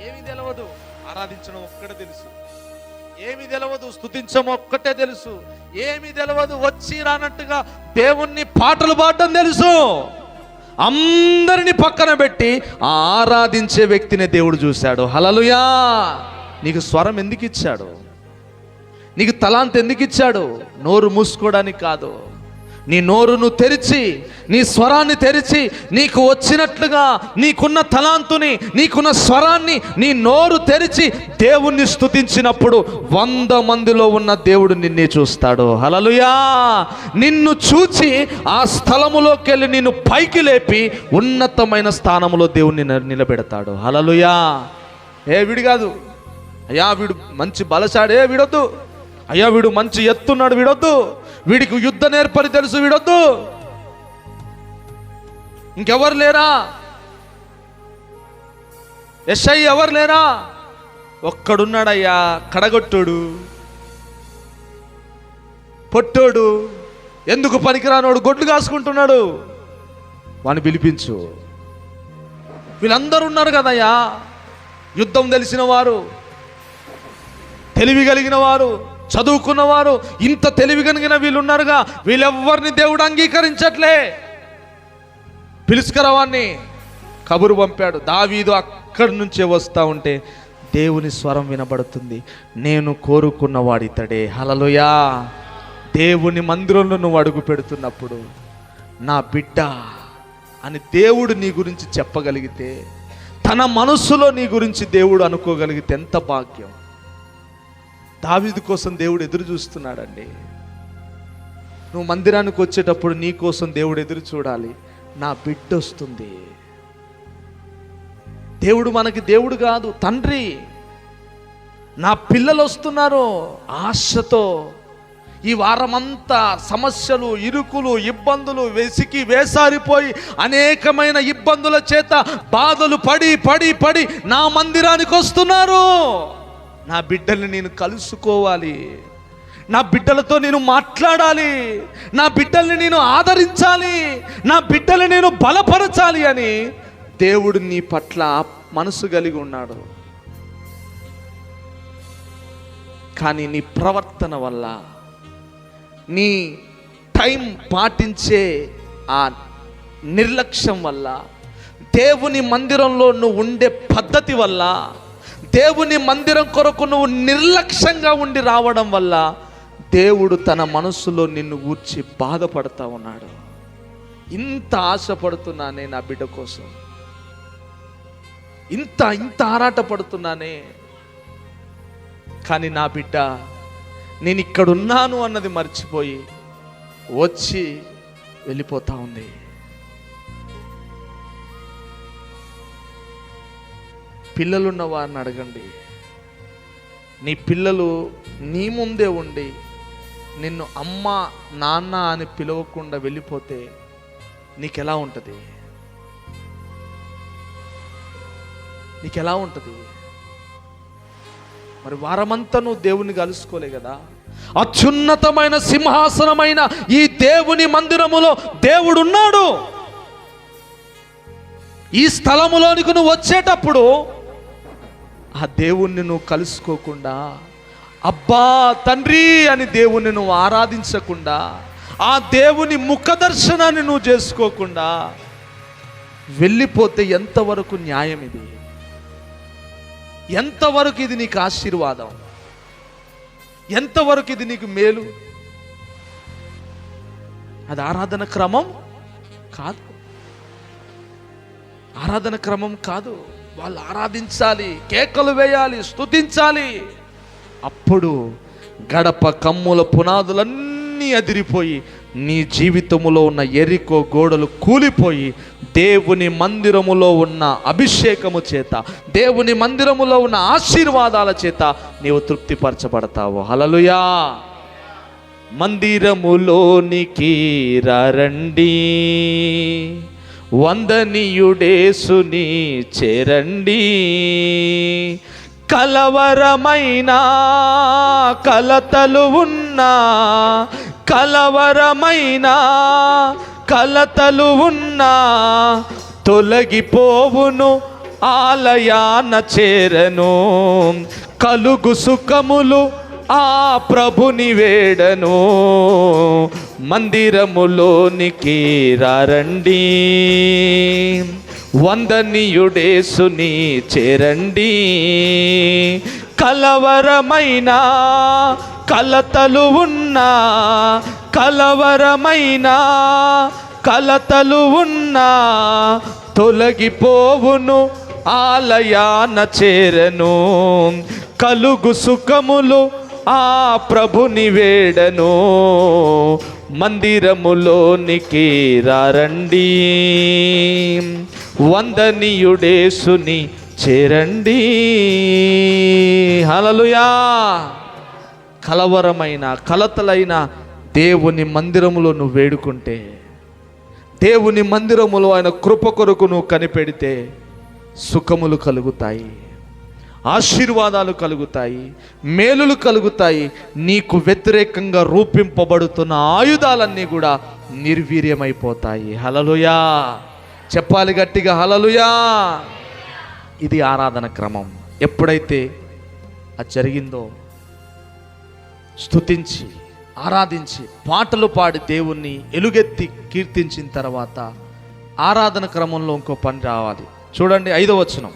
ఏమి తెలవదు, ఆరాధించడం ఒక్కటే తెలుసు. ఏమి తెలవదు, స్తుతించడం ఒక్కటే తెలుసు. ఏమి తెలవదు, వచ్చి రానట్టుగా దేవుణ్ణి పాటలు పాడడం తెలుసు. అందరిని పక్కన పెట్టి ఆరాధించే వ్యక్తిని దేవుడు చూశాడు. హల్లెలూయా. నీకు స్వరం ఎందుకు ఇచ్చాడు? నీకు తలాంత్ ఎందుకు ఇచ్చాడు? నోరు మూసుకోవడానికి కాదు. నీ నోరును తెరిచి, నీ స్వరాన్ని తెరిచి, నీకు వచ్చినట్లుగా నీకున్న తలాంతుని, నీకున్న స్వరాన్ని నీ నోరు తెరిచి దేవుణ్ణి స్తుతించినప్పుడు 100 మందిలో ఉన్న దేవుడు నిన్నే చూస్తాడు. హల్లెలూయా. నిన్ను చూచి ఆ స్థలములోకి వెళ్ళి నిన్ను పైకి లేపి ఉన్నతమైన స్థానములో దేవుణ్ణి నిలబెడతాడు. హల్లెలూయా. వీడు కాదు, అయ్యా వీడు మంచి బలశాడే, వీడొద్దు. అయ్యా వీడు మంచి ఎత్తున్నాడు, వీడొద్దు. వీడికి యుద్ధ నేర్పరి తెలుసు, వీడొద్దు. ఇంకెవరు లేరా? యెషై ఎవరు లేరా? ఒక్కడున్నాడయ్యా, కడగొట్టోడు, పొట్టోడు, ఎందుకు పనికిరానోడు, గొడ్లు కాసుకుంటున్నాడు, వాని పిలిపించు. వీళ్ళందరూ ఉన్నారు కదయ్యా, యుద్ధం తెలిసిన వారు, తెలివి కలిగిన వారు, చదువుకున్నవారు, ఇంత తెలివి కలిగిన వీళ్ళు ఉన్నారుగా. వీళ్ళెవ్వరిని దేవుడు అంగీకరించట్లే. పిలుచుకరవాన్ని కబురు పంపాడు. దావీదు అక్కడి నుంచే వస్తూ ఉంటే దేవుని స్వరం వినబడుతుంది. నేను కోరుకున్నవాడు ఇతడే. హల్లెలూయా. దేవుని మందిరంలో నువ్వు అడుగు పెడుతున్నప్పుడు నా బిడ్డ అని దేవుడు నీ గురించి చెప్పగలిగితే, తన మనస్సులో నీ గురించి దేవుడు అనుకోగలిగితే ఎంత భాగ్యం. దావీదు కోసం దేవుడు ఎదురు చూస్తున్నాడండి. నువ్వు మందిరానికి వచ్చేటప్పుడు నీ కోసం దేవుడు ఎదురు చూడాలి. నా బిడ్డ వస్తుంది. దేవుడు మనకి దేవుడు కాదు, తండ్రి. నా పిల్లలు వస్తున్నారు ఆశతో. ఈ వారమంతా సమస్యలు, ఇరుకులు, ఇబ్బందులు, వెసికి వేసారిపోయి అనేకమైన ఇబ్బందుల చేత బాధలు పడి పడి పడి నా మందిరానికి వస్తున్నారు. నా బిడ్డల్ని నేను కలుసుకోవాలి, నా బిడ్డలతో నేను మాట్లాడాలి, నా బిడ్డల్ని నేను ఆదరించాలి, నా బిడ్డల్ని నేను బలపరచాలి అని దేవుడు నీ పట్ల మనసు కలిగి ఉన్నాడు. కానీ నీ ప్రవర్తన వల్ల, నీ టైం పాటించే ఆ నిర్లక్ష్యం వల్ల, దేవుని మందిరంలో నువ్వు ఉండే పద్ధతి వల్ల, దేవుని మందిరం కొరకు నువ్వు నిర్లక్ష్యంగా ఉండి రావడం వల్ల దేవుడు తన మనస్సులో నిన్ను గూర్చి బాధపడతా ఉన్నాడు. ఇంత ఆశపడుతున్నానే నా బిడ్డ కోసం, ఇంత ఇంత ఆరాట పడుతున్నానే, కానీ నా బిడ్డ నేను ఇక్కడున్నాను అన్నది మర్చిపోయి వచ్చి వెళ్ళిపోతా ఉంది. పిల్లలున్న వారిని అడగండి. నీ పిల్లలు నీ ముందే ఉండి నిన్ను అమ్మ నాన్న అని పిలవకుండా వెళ్ళిపోతే నీకెలా ఉంటుంది? నీకెలా ఉంటుంది? మరి వారమంతా నువ్వు దేవుని కలుసుకోలే కదా. అత్యున్నతమైన సింహాసనమైన ఈ దేవుని మందిరములో దేవుడు ఉన్నాడు. ఈ స్థలములోనికి నువ్వు వచ్చేటప్పుడు ఆ దేవుణ్ణి నువ్వు కలుసుకోకుండా, అబ్బా తండ్రి అని దేవుణ్ణి నువ్వు ఆరాధించకుండా, ఆ దేవుని ముఖ దర్శనాన్ని నువ్వు చేసుకోకుండా వెళ్ళిపోతే ఎంతవరకు న్యాయం ఇది? ఎంతవరకు ఇది నీకు ఆశీర్వాదం? ఎంతవరకు ఇది నీకు మేలు? అది ఆరాధన క్రమం కాదు. ఆరాధన క్రమం కాదు. వాళ్ళు ఆరాధించాలి, కేకలు వేయాలి, స్తుతించాలి. అప్పుడు గడప కమ్ముల పునాదులన్నీ అదిరిపోయి నీ జీవితములో ఉన్న ఎరికో గోడలు కూలిపోయి దేవుని మందిరములో ఉన్న అభిషేకము చేత, దేవుని మందిరములో ఉన్న ఆశీర్వాదాల చేత నీవు తృప్తిపరచబడతావు. హల్లెలూయా. మందిరములోనికి రండి, వందనీయుడేసుని చేరండి, కలవరమైన కలతలు ఉన్నా, కలవరమైన కలతలు ఉన్నా తొలగిపోవును, ఆలయాన చేరను. కలుగు సుఖములు ఆ ప్రభుని వేడను, మందిరములోనికి రండి, వందనీయుడేసుని చేరండి. కలవరమైన కలతలు ఉన్నా, కలవరమైన కలతలు ఉన్నా తొలగిపోవును, ఆలయాన చేరను. కలుగు సుఖములు ఆ ప్రభుని వేడను, మందిరములోనికి రండి, వందనీయుడేసుని చేరండి. హల్లెలూయా. కలవరమైన కలతలైన దేవుని మందిరములో నువ్వు వేడుకుంటే, దేవుని మందిరములో ఆయన కృప కొరకు నువ్వు కనిపెడితే సుఖములు కలుగుతాయి, ఆశీర్వాదాలు కలుగుతాయి, మేలులు కలుగుతాయి. నీకు వ్యతిరేకంగా రూపింపబడుతున్న ఆయుధాలన్నీ కూడా నిర్వీర్యమైపోతాయి. హల్లెలూయా. చెప్పాలి గట్టిగా, హల్లెలూయా. ఇది ఆరాధన క్రమం. ఎప్పుడైతే అది జరిగిందో స్తుతించి ఆరాధించి పాటలు పాడి దేవుణ్ణి ఎలుగెత్తి కీర్తించిన తర్వాత ఆరాధన క్రమంలో ఇంకో పని రావాలి. చూడండి 5వ వచనం.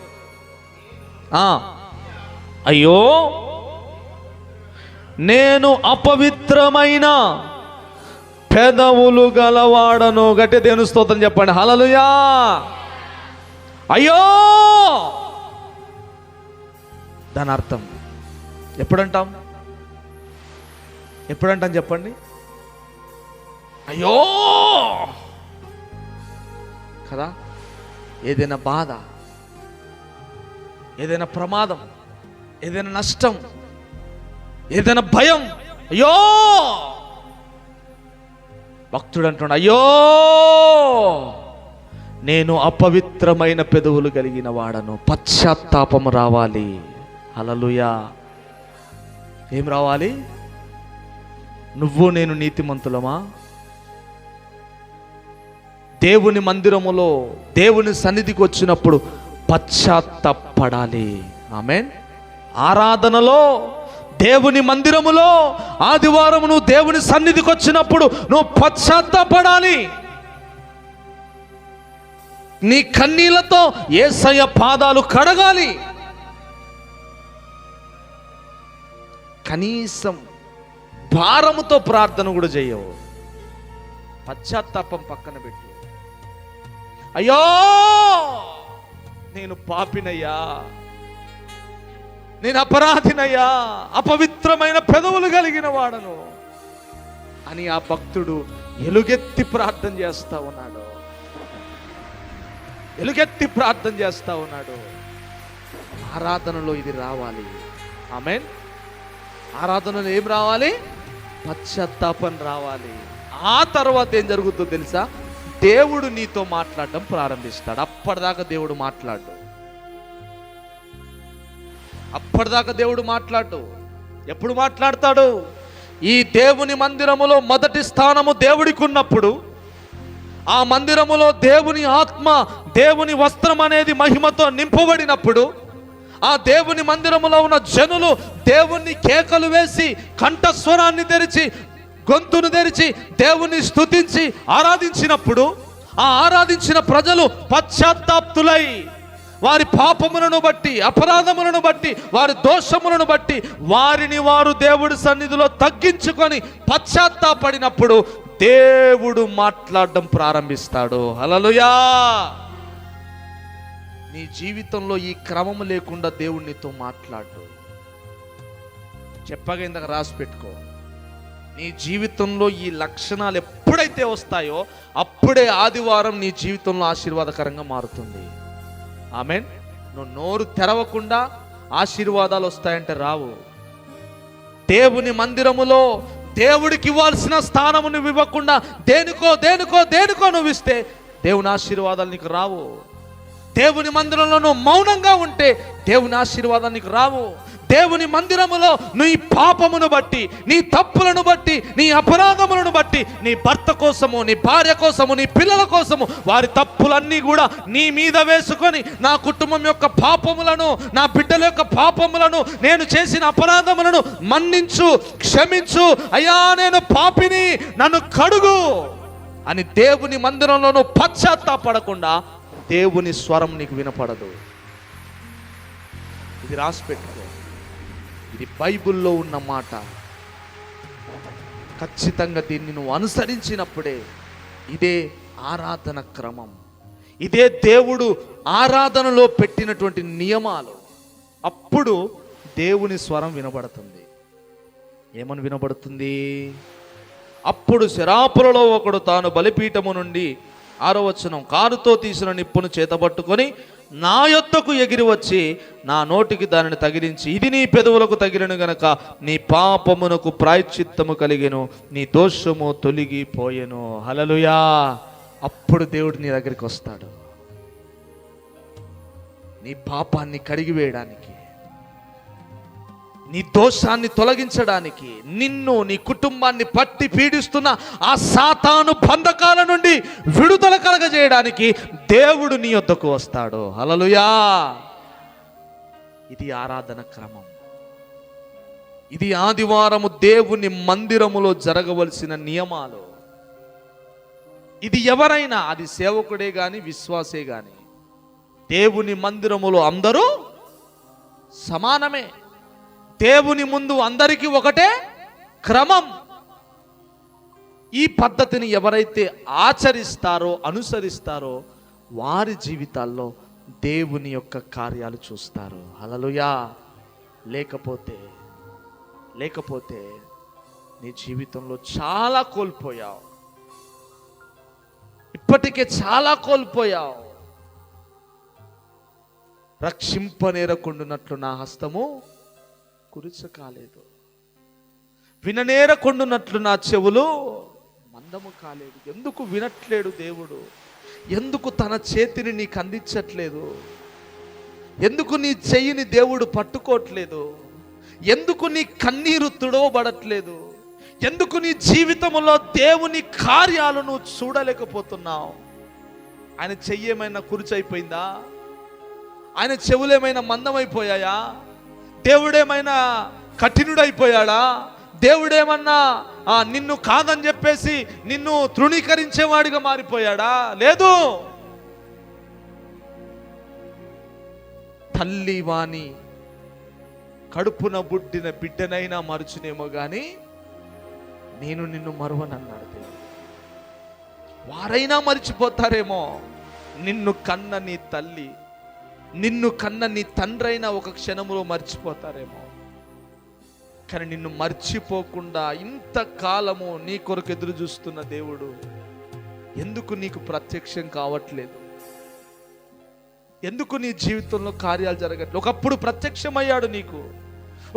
అయ్యో నేను అపవిత్రమైన పెదవులు గలవాడను. గట్టి దేవుని స్తోత్రం చెప్పండి. హల్లెలూయా. అయ్యో, దాని అర్థం ఎప్పుడంటాం? ఎప్పుడంటాం చెప్పండి? అయ్యో కదా. ఏదైనా బాధ, ఏదైనా ప్రమాదం, ఏదైనా నష్టం, ఏదైనా భయం, అయ్యో భక్తుడు అంటున్నాడు, అయ్యో నేను అపవిత్రమైన పెదవులు కలిగిన వాడను. పశ్చాత్తాపము రావాలి. హల్లెలూయా. ఏం రావాలి? నువ్వు నేను నీతిమంతులమా? దేవుని మందిరములో దేవుని సన్నిధికి వచ్చినప్పుడు పశ్చాత్తాపడాలి. ఆమేన్. ఆరాధనలో దేవుని మందిరములో ఆదివారం నువ్వు దేవుని సన్నిధికి వచ్చినప్పుడు నువ్వు పశ్చాత్తాపడాలి. నీ కన్నీళ్లతో యేసయ్య పాదాలు కడగాలి. కనీసం భారముతో ప్రార్థన కూడా చేయవు. పశ్చాత్తాపం పక్కన పెట్టు. అయ్యో నేను పాపినయ్యా, నేను అపరాధినయ్యా, అపవిత్రమైన పెదవులు కలిగిన వాడను అని ఆ భక్తుడు ఎలుగెత్తి ప్రార్థన చేస్తా ఉన్నాడు. ఎలుగెత్తి ప్రార్థన చేస్తా ఉన్నాడు. ఆరాధనలో ఇది రావాలి. ఆమేన్. ఆరాధనలో ఏం రావాలి? పశ్చాత్తాపం రావాలి. ఆ తర్వాత ఏం జరుగుతుందో తెలుసా? దేవుడు నీతో మాట్లాడడం ప్రారంభిస్తాడు. అప్పటిదాకా దేవుడు మాట్లాడు. అప్పటిదాకా దేవుడు మాట్లాడు. ఎప్పుడు మాట్లాడతాడు? ఈ దేవుని మందిరములో మొదటి స్థానము దేవుడికి ఉన్నప్పుడు, ఆ మందిరములో దేవుని ఆత్మ, దేవుని వస్త్రం అనేది మహిమతో నింపబడినప్పుడు, ఆ దేవుని మందిరములో ఉన్న జనులు దేవుణ్ణి కేకలు వేసి కంఠస్వరాన్ని తెరిచి గొంతును తెరిచి దేవుణ్ణి స్తుతించి ఆరాధించినప్పుడు, ఆ ఆరాధించిన ప్రజలు పశ్చాత్తాప్తులై వారి పాపములను బట్టి, అపరాధములను బట్టి, వారి దోషములను బట్టి వారిని వారు దేవుడి సన్నిధిలో తగ్గించుకొని పశ్చాత్తాపడినప్పుడు దేవుడు మాట్లాడడం ప్రారంభిస్తాడు. హల్లెలూయా. నీ జీవితంలో ఈ క్రమం లేకుండా దేవుడు నీతో మాట్లాడు. చెప్పగా ఇందాక రాసి పెట్టుకో. నీ జీవితంలో ఈ లక్షణాలు ఎప్పుడైతే వస్తాయో అప్పుడే ఆదివారం నీ జీవితంలో ఆశీర్వాదకరంగా మారుతుంది. ఆమేన్. నువ్వు నోరు తెరవకుండా ఆశీర్వాదాలు వస్తాయంటే రావు. దేవుని మందిరములో దేవుడికి ఇవ్వాల్సిన స్థానము నువ్వు ఇవ్వకుండా దేనికో దేనికో దేనికో నువ్వు ఇస్తే దేవుని ఆశీర్వాదాలు నీకు రావు. దేవుని మందిరంలో నువ్వు మౌనంగా ఉంటే దేవుని ఆశీర్వాదానికి రావు. దేవుని మందిరములో నీ పాపమును బట్టి, నీ తప్పులను బట్టి, నీ అపరాధములను బట్టి, నీ భర్త కోసము, నీ భార్య కోసము, నీ పిల్లల కోసము వారి తప్పులన్నీ కూడా నీ మీద వేసుకొని, నా కుటుంబం యొక్క పాపములను, నా బిడ్డల యొక్క పాపములను, నేను చేసిన అపరాధములను మన్నించు, క్షమించు, అయ్యా నేను పాపిని, నన్ను కడుగు అని దేవుని మందిరంలోనూ పశ్చాత్తాపడకుండా దేవుని స్వరం నీకు వినపడదు. ఇది రాసి పెట్టుకో. ఇది బైబిల్లో ఉన్న మాట. ఖచ్చితంగా దీన్ని నువ్వు అనుసరించినప్పుడే ఇదే ఆరాధన క్రమం, ఇదే దేవుడు ఆరాధనలో పెట్టినటువంటి నియమాలు. అప్పుడు దేవుని స్వరం వినబడుతుంది. ఏమని వినబడుతుంది? అప్పుడు శరాపులలో ఒకడు తాను బలిపీఠము నుండి 6వ వచనం, కారుతో తీసిన నిప్పును చేతబట్టుకొని నా యొద్దకు ఎగిరి వచ్చి నా నోటికి దానిని తగిలించి, ఇది నీ పెదవులకు తగిలిన గనక నీ పాపమునకు ప్రాయశ్చిత్తము కలిగెను, నీ దోషము తొలగిపోయెను. హల్లెలూయా. అప్పుడు దేవుడు నీ దగ్గరికి వస్తాడు, నీ పాపాన్ని కడిగివేయడానికి, నీ దోషాన్ని తొలగించడానికి, నిన్ను, నీ కుటుంబాన్ని పట్టి పీడిస్తున్న ఆ సాతాను బంధకాల నుండి విడుదల కలగజేయడానికి దేవుడు నీ యొద్దకు వస్తాడు. హల్లెలూయా. ఇది ఆరాధన క్రమం. ఇది ఆదివారము దేవుని మందిరములో జరగవలసిన నియమాలు. ఇది ఎవరైనా, అది సేవకుడే గాని విశ్వాసే గాని, దేవుని మందిరములో అందరూ సమానమే. దేవుని ముందు అందరికీ ఒకటే క్రమం. ఈ పద్ధతిని ఎవరైతే ఆచరిస్తారో, అనుసరిస్తారో వారి జీవితాల్లో దేవుని యొక్క కార్యాలు చూస్తారు. హల్లెలూయా. లేకపోతే నీ జీవితంలో చాలా కోల్పోయావు, ఇప్పటికే చాలా కోల్పోయావు. రక్షింపనేరకుండునట్లు నా హస్తము కురుచ కాలేదు, విననేరకుండునట్లు నా చెవులు మందము కాలేదు. ఎందుకు వినట్లేడు దేవుడు? ఎందుకు తన చేతిని నీకు అందించట్లేదు? ఎందుకు నీ చెయ్యిని దేవుడు పట్టుకోవట్లేదు? ఎందుకు నీ కన్నీరు తుడవబడట్లేదు? ఎందుకు నీ జీవితంలో దేవుని కార్యాలను చూడలేకపోతున్నావు? ఆయన చెయ్యి ఏమైనా కురుచైపోయిందా? ఆయన చెవులేమైనా మందమైపోయాయా? దేవుడేమైనా కఠినుడైపోయాడా? దేవుడేమన్నా నిన్ను కాదని చెప్పేసి నిన్ను తృణీకరించేవాడిగా మారిపోయాడా? లేదు. తల్లి వాణి కడుపున బుడ్డిన బిడ్డనైనా మరుచునేమో గాని నేను నిన్ను మరువనన్నాడు దేవుడు. వారైనా మరిచిపోతారేమో, నిన్ను కన్న నీ తల్లి, నిన్ను కన్న నీ తండ్రైనా ఒక క్షణంలో మర్చిపోతారేమో. కానీ నిన్ను మర్చిపోకుండా ఇంతకాలము నీ కొరకు ఎదురు చూస్తున్న దేవుడు ఎందుకు నీకు ప్రత్యక్షం కావట్లేదు? ఎందుకు నీ జీవితంలో కార్యాలు జరగట్లేదు? ఒకప్పుడు ప్రత్యక్షమయ్యాడు నీకు,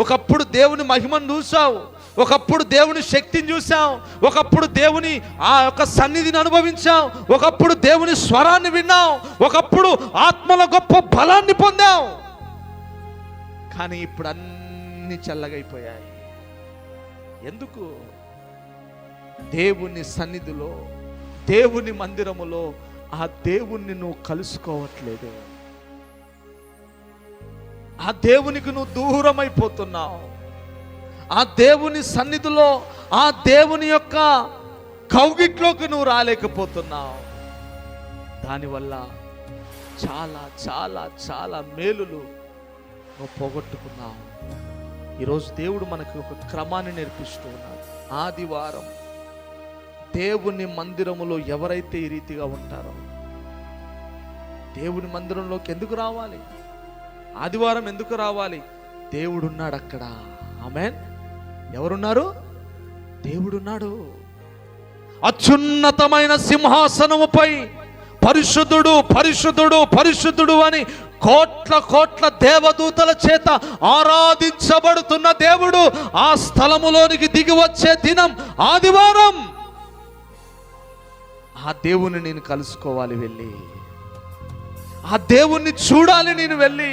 ఒకప్పుడు దేవుని మహిమను చూసావు, ఒకప్పుడు దేవుని శక్తిని చూసావు, ఒకప్పుడు దేవుని ఆ యొక్క సన్నిధిని అనుభవించావు, ఒకప్పుడు దేవుని స్వరాన్ని విన్నావు, ఒకప్పుడు ఆత్మల గొప్ప బలాన్ని పొందావు. కానీ ఇప్పుడు అన్ని చల్లగైపోయాయి. ఎందుకు? దేవుని సన్నిధిలో, దేవుని మందిరములో ఆ దేవుణ్ణి నువ్వు కలుసుకోవట్లేదు. ఆ దేవునికి నువ్వు దూరమైపోతున్నావు. ఆ దేవుని సన్నిధిలో, ఆ దేవుని యొక్క కౌగిట్లోకి నువ్వు రాలేకపోతున్నావు. దానివల్ల చాలా చాలా చాలా మేలులు నువ్వు పోగొట్టుకున్నావు. ఈరోజు దేవుడు మనకు ఒక క్రమాన్ని నేర్పిస్తూ ఉన్నాడు. ఆదివారం దేవుని మందిరములో ఎవరైతే ఈ రీతిగా ఉంటారో, దేవుని మందిరంలోకి ఎందుకు రావాలి? ఆదివారం ఎందుకు రావాలి? దేవుడున్నాడు అక్కడ. ఆమేన్. ఎవరున్నారు? దేవుడున్నాడు. అత్యున్నతమైన సింహాసనముపై పరిశుద్ధుడు పరిశుద్ధుడు పరిశుద్ధుడు అని కోట్ల కోట్ల దేవదూతల చేత ఆరాధించబడుతున్న దేవుడు ఆ స్థలములోనికి దిగి వచ్చే దినం ఆదివారం. ఆ దేవుని నేను కలుసుకోవాలి వెళ్ళి. ఆ దేవుణ్ణి చూడాలి నేను వెళ్ళి,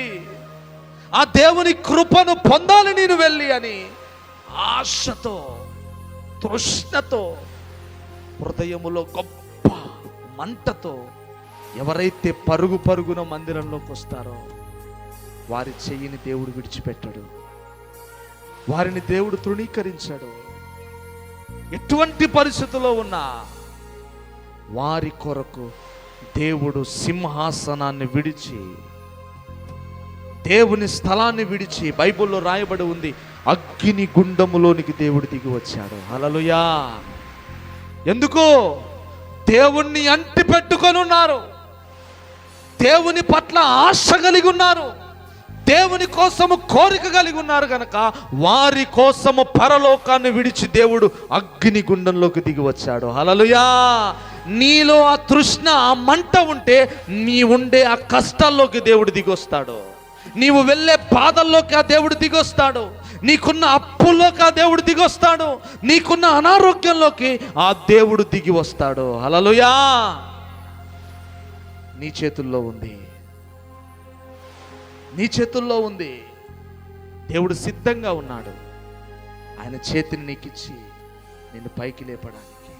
ఆ దేవుని కృపను పొందాలి నేను వెళ్ళి అని ఆశతో, తృష్ణతో, హృదయములో గొప్ప మంటతో ఎవరైతే పరుగు పరుగున మందిరంలోకి వస్తారో వారి చెయ్యిని దేవుడు విడిచిపెట్టడు, వారిని దేవుడు తృణీకరించాడు. ఎటువంటి పరిస్థితుల్లో ఉన్నా వారి కొరకు దేవుడు సింహాసనాన్ని విడిచి, దేవుని స్థలాన్ని విడిచి, బైబిల్లో రాయబడి ఉంది, అగ్ని గుండములోనికి దేవుడు దిగి వచ్చాడు. హల్లెలూయా. ఎందుకు? దేవుణ్ణి అంటి పెట్టుకొని ఉన్నారు, దేవుని పట్ల ఆశ కలిగి ఉన్నారు, దేవుని కోసము కోరిక కలిగి ఉన్నారు కనుక వారి కోసము పరలోకాన్ని విడిచి దేవుడు అగ్ని గుండంలోకి దిగి వచ్చాడు. హల్లెలూయా. నీలో ఆ తృష్ణ, ఆ మంట ఉంటే నీ ఉండే ఆ కష్టాల్లోకి దేవుడు దిగొస్తాడు, నీవు వెళ్ళే బాధల్లోకి ఆ దేవుడు దిగొస్తాడు, నీకున్న అప్పుల్లోకి ఆ దేవుడు దిగొస్తాడు, నీకున్న అనారోగ్యంలోకి ఆ దేవుడు దిగి వస్తాడు. హల్లెలూయా. నీ చేతుల్లో ఉంది, నీ చేతుల్లో ఉంది. దేవుడు సిద్ధంగా ఉన్నాడు ఆయన చేతిని నీకిచ్చి నిన్ను పైకి లేపడానికి,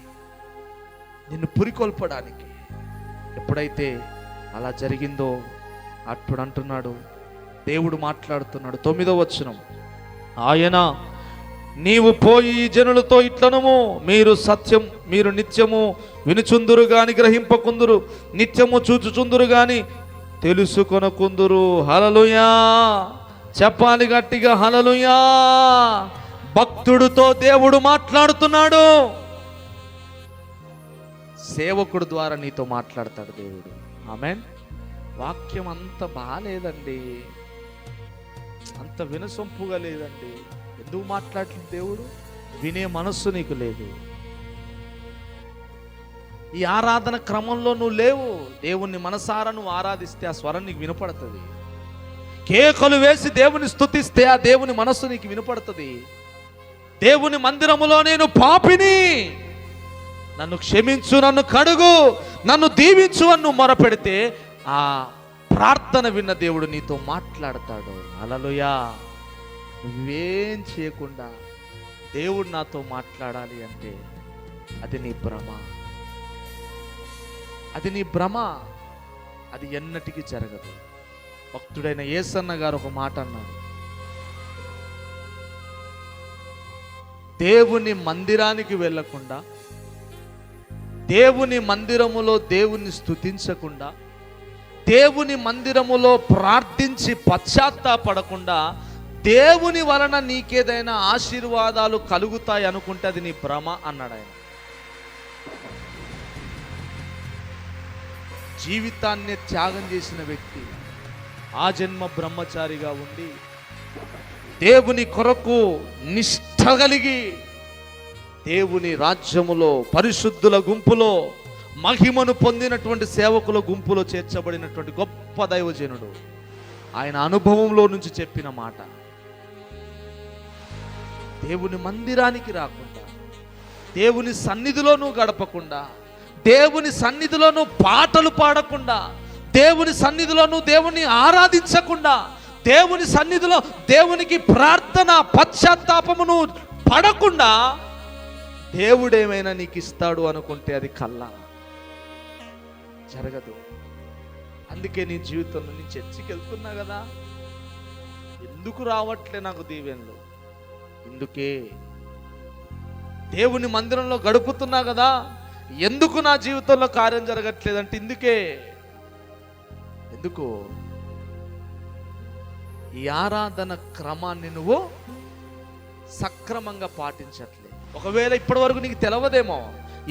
నిన్ను పురికొల్పడానికి. ఎప్పుడైతే అలా జరిగిందో అప్పుడు అంటున్నాడు, దేవుడు మాట్లాడుతున్నాడు 9వ వచనం, ఆయన నీవు పోయి ఈ జనులతో ఇట్లనము, మీరు సత్యం, మీరు నిత్యము వినుచుందురు గాని గ్రహింపకుందురు, నిత్యము చూచుచుందురు గాని తెలుసుకొనకుందురు. హల్లెలూయా. చెప్పాలి గట్టిగా, హల్లెలూయా. భక్తుడితో దేవుడు మాట్లాడుతున్నాడు, సేవకుడు ద్వారా నీతో మాట్లాడతాడు దేవుడు. ఆమేన్. వాక్యం అంత బాగాలేదండి, అంత వినసొంపుగా లేదండి. ఎందుకు మాట్లాడలేదు దేవుడు? వినే మనస్సు నీకు లేదు. ఈ ఆరాధన క్రమంలో నువ్వు లేవు. దేవుణ్ణి మనసారా నువ్వు ఆరాధిస్తే ఆ స్వరం నీకు వినపడుతుంది. కేకలు వేసి దేవుని స్తుతిస్తే ఆ దేవుని మనస్సు నీకు వినపడుతుంది. దేవుని మందిరములో నేను పాపిని, నన్ను క్షమించు, నన్ను కడుగు, నన్ను దీవించు అని మొరపెడితే ఆ ప్రార్థన విన్న దేవుడు నీతో మాట్లాడతాడు. హల్లెలూయా. నువ్వేం చేయకుండా దేవుడు నాతో మాట్లాడాలి అంటే అది నీ భ్రమ, అది నీ భ్రమ, అది ఎన్నటికీ జరగదు. భక్తుడైన యేసన్న గారు ఒక మాట అన్నాడు, దేవుని మందిరానికి వెళ్ళకుండా, దేవుని మందిరములో దేవుని స్తుతించకుండా, దేవుని మందిరములో ప్రార్థించి పశ్చాత్తాపడకుండా దేవుని వలన నీకేదైనా ఆశీర్వాదాలు కలుగుతాయి అనుకుంటే అది నీ భ్రమ అన్నాడు ఆయన. జీవితాన్ని త్యాగం చేసిన వ్యక్తి ఆ జన్మ బ్రహ్మచారిగా ఉండి దేవుని కొరకు నిష్ఠ కలిగి దేవుని రాజ్యములో పరిశుద్ధుల గుంపులో మహిమను పొందినటువంటి సేవకుల గుంపులో చేర్చబడినటువంటి గొప్ప దైవజనుడు ఆయన అనుభవంలో నుంచి చెప్పిన మాట. దేవుని మందిరానికి రాకుండా, దేవుని సన్నిధిలో నువ్వు గడపకుండా, దేవుని సన్నిధిలో నువ్వు పాటలు పాడకుండా, దేవుని సన్నిధిలో నువ్వు దేవుని ఆరాధించకుండా, దేవుని సన్నిధిలో దేవునికి ప్రార్థన పశ్చాత్తాపమును పడకుండా దేవుడేమైనా నీకు ఇస్తాడు అనుకుంటే అది కల్లా, జరగదు. అందుకే నీ జీవితంలో నేను చర్చికి వెళ్తున్నా కదా, ఎందుకు రావట్లే నాకు దీవెనలు? ఎందుకే? దేవుని మందిరంలో గడుపుతున్నా కదా, ఎందుకు నా జీవితంలో కార్యం జరగట్లేదంటే ఇందుకే. ఎందుకు? ఈ ఆరాధన క్రమాన్ని నువ్వు సక్రమంగా పాటించట్లేదు. ఒకవేళ ఇప్పటి వరకు నీకు తెలవదేమో,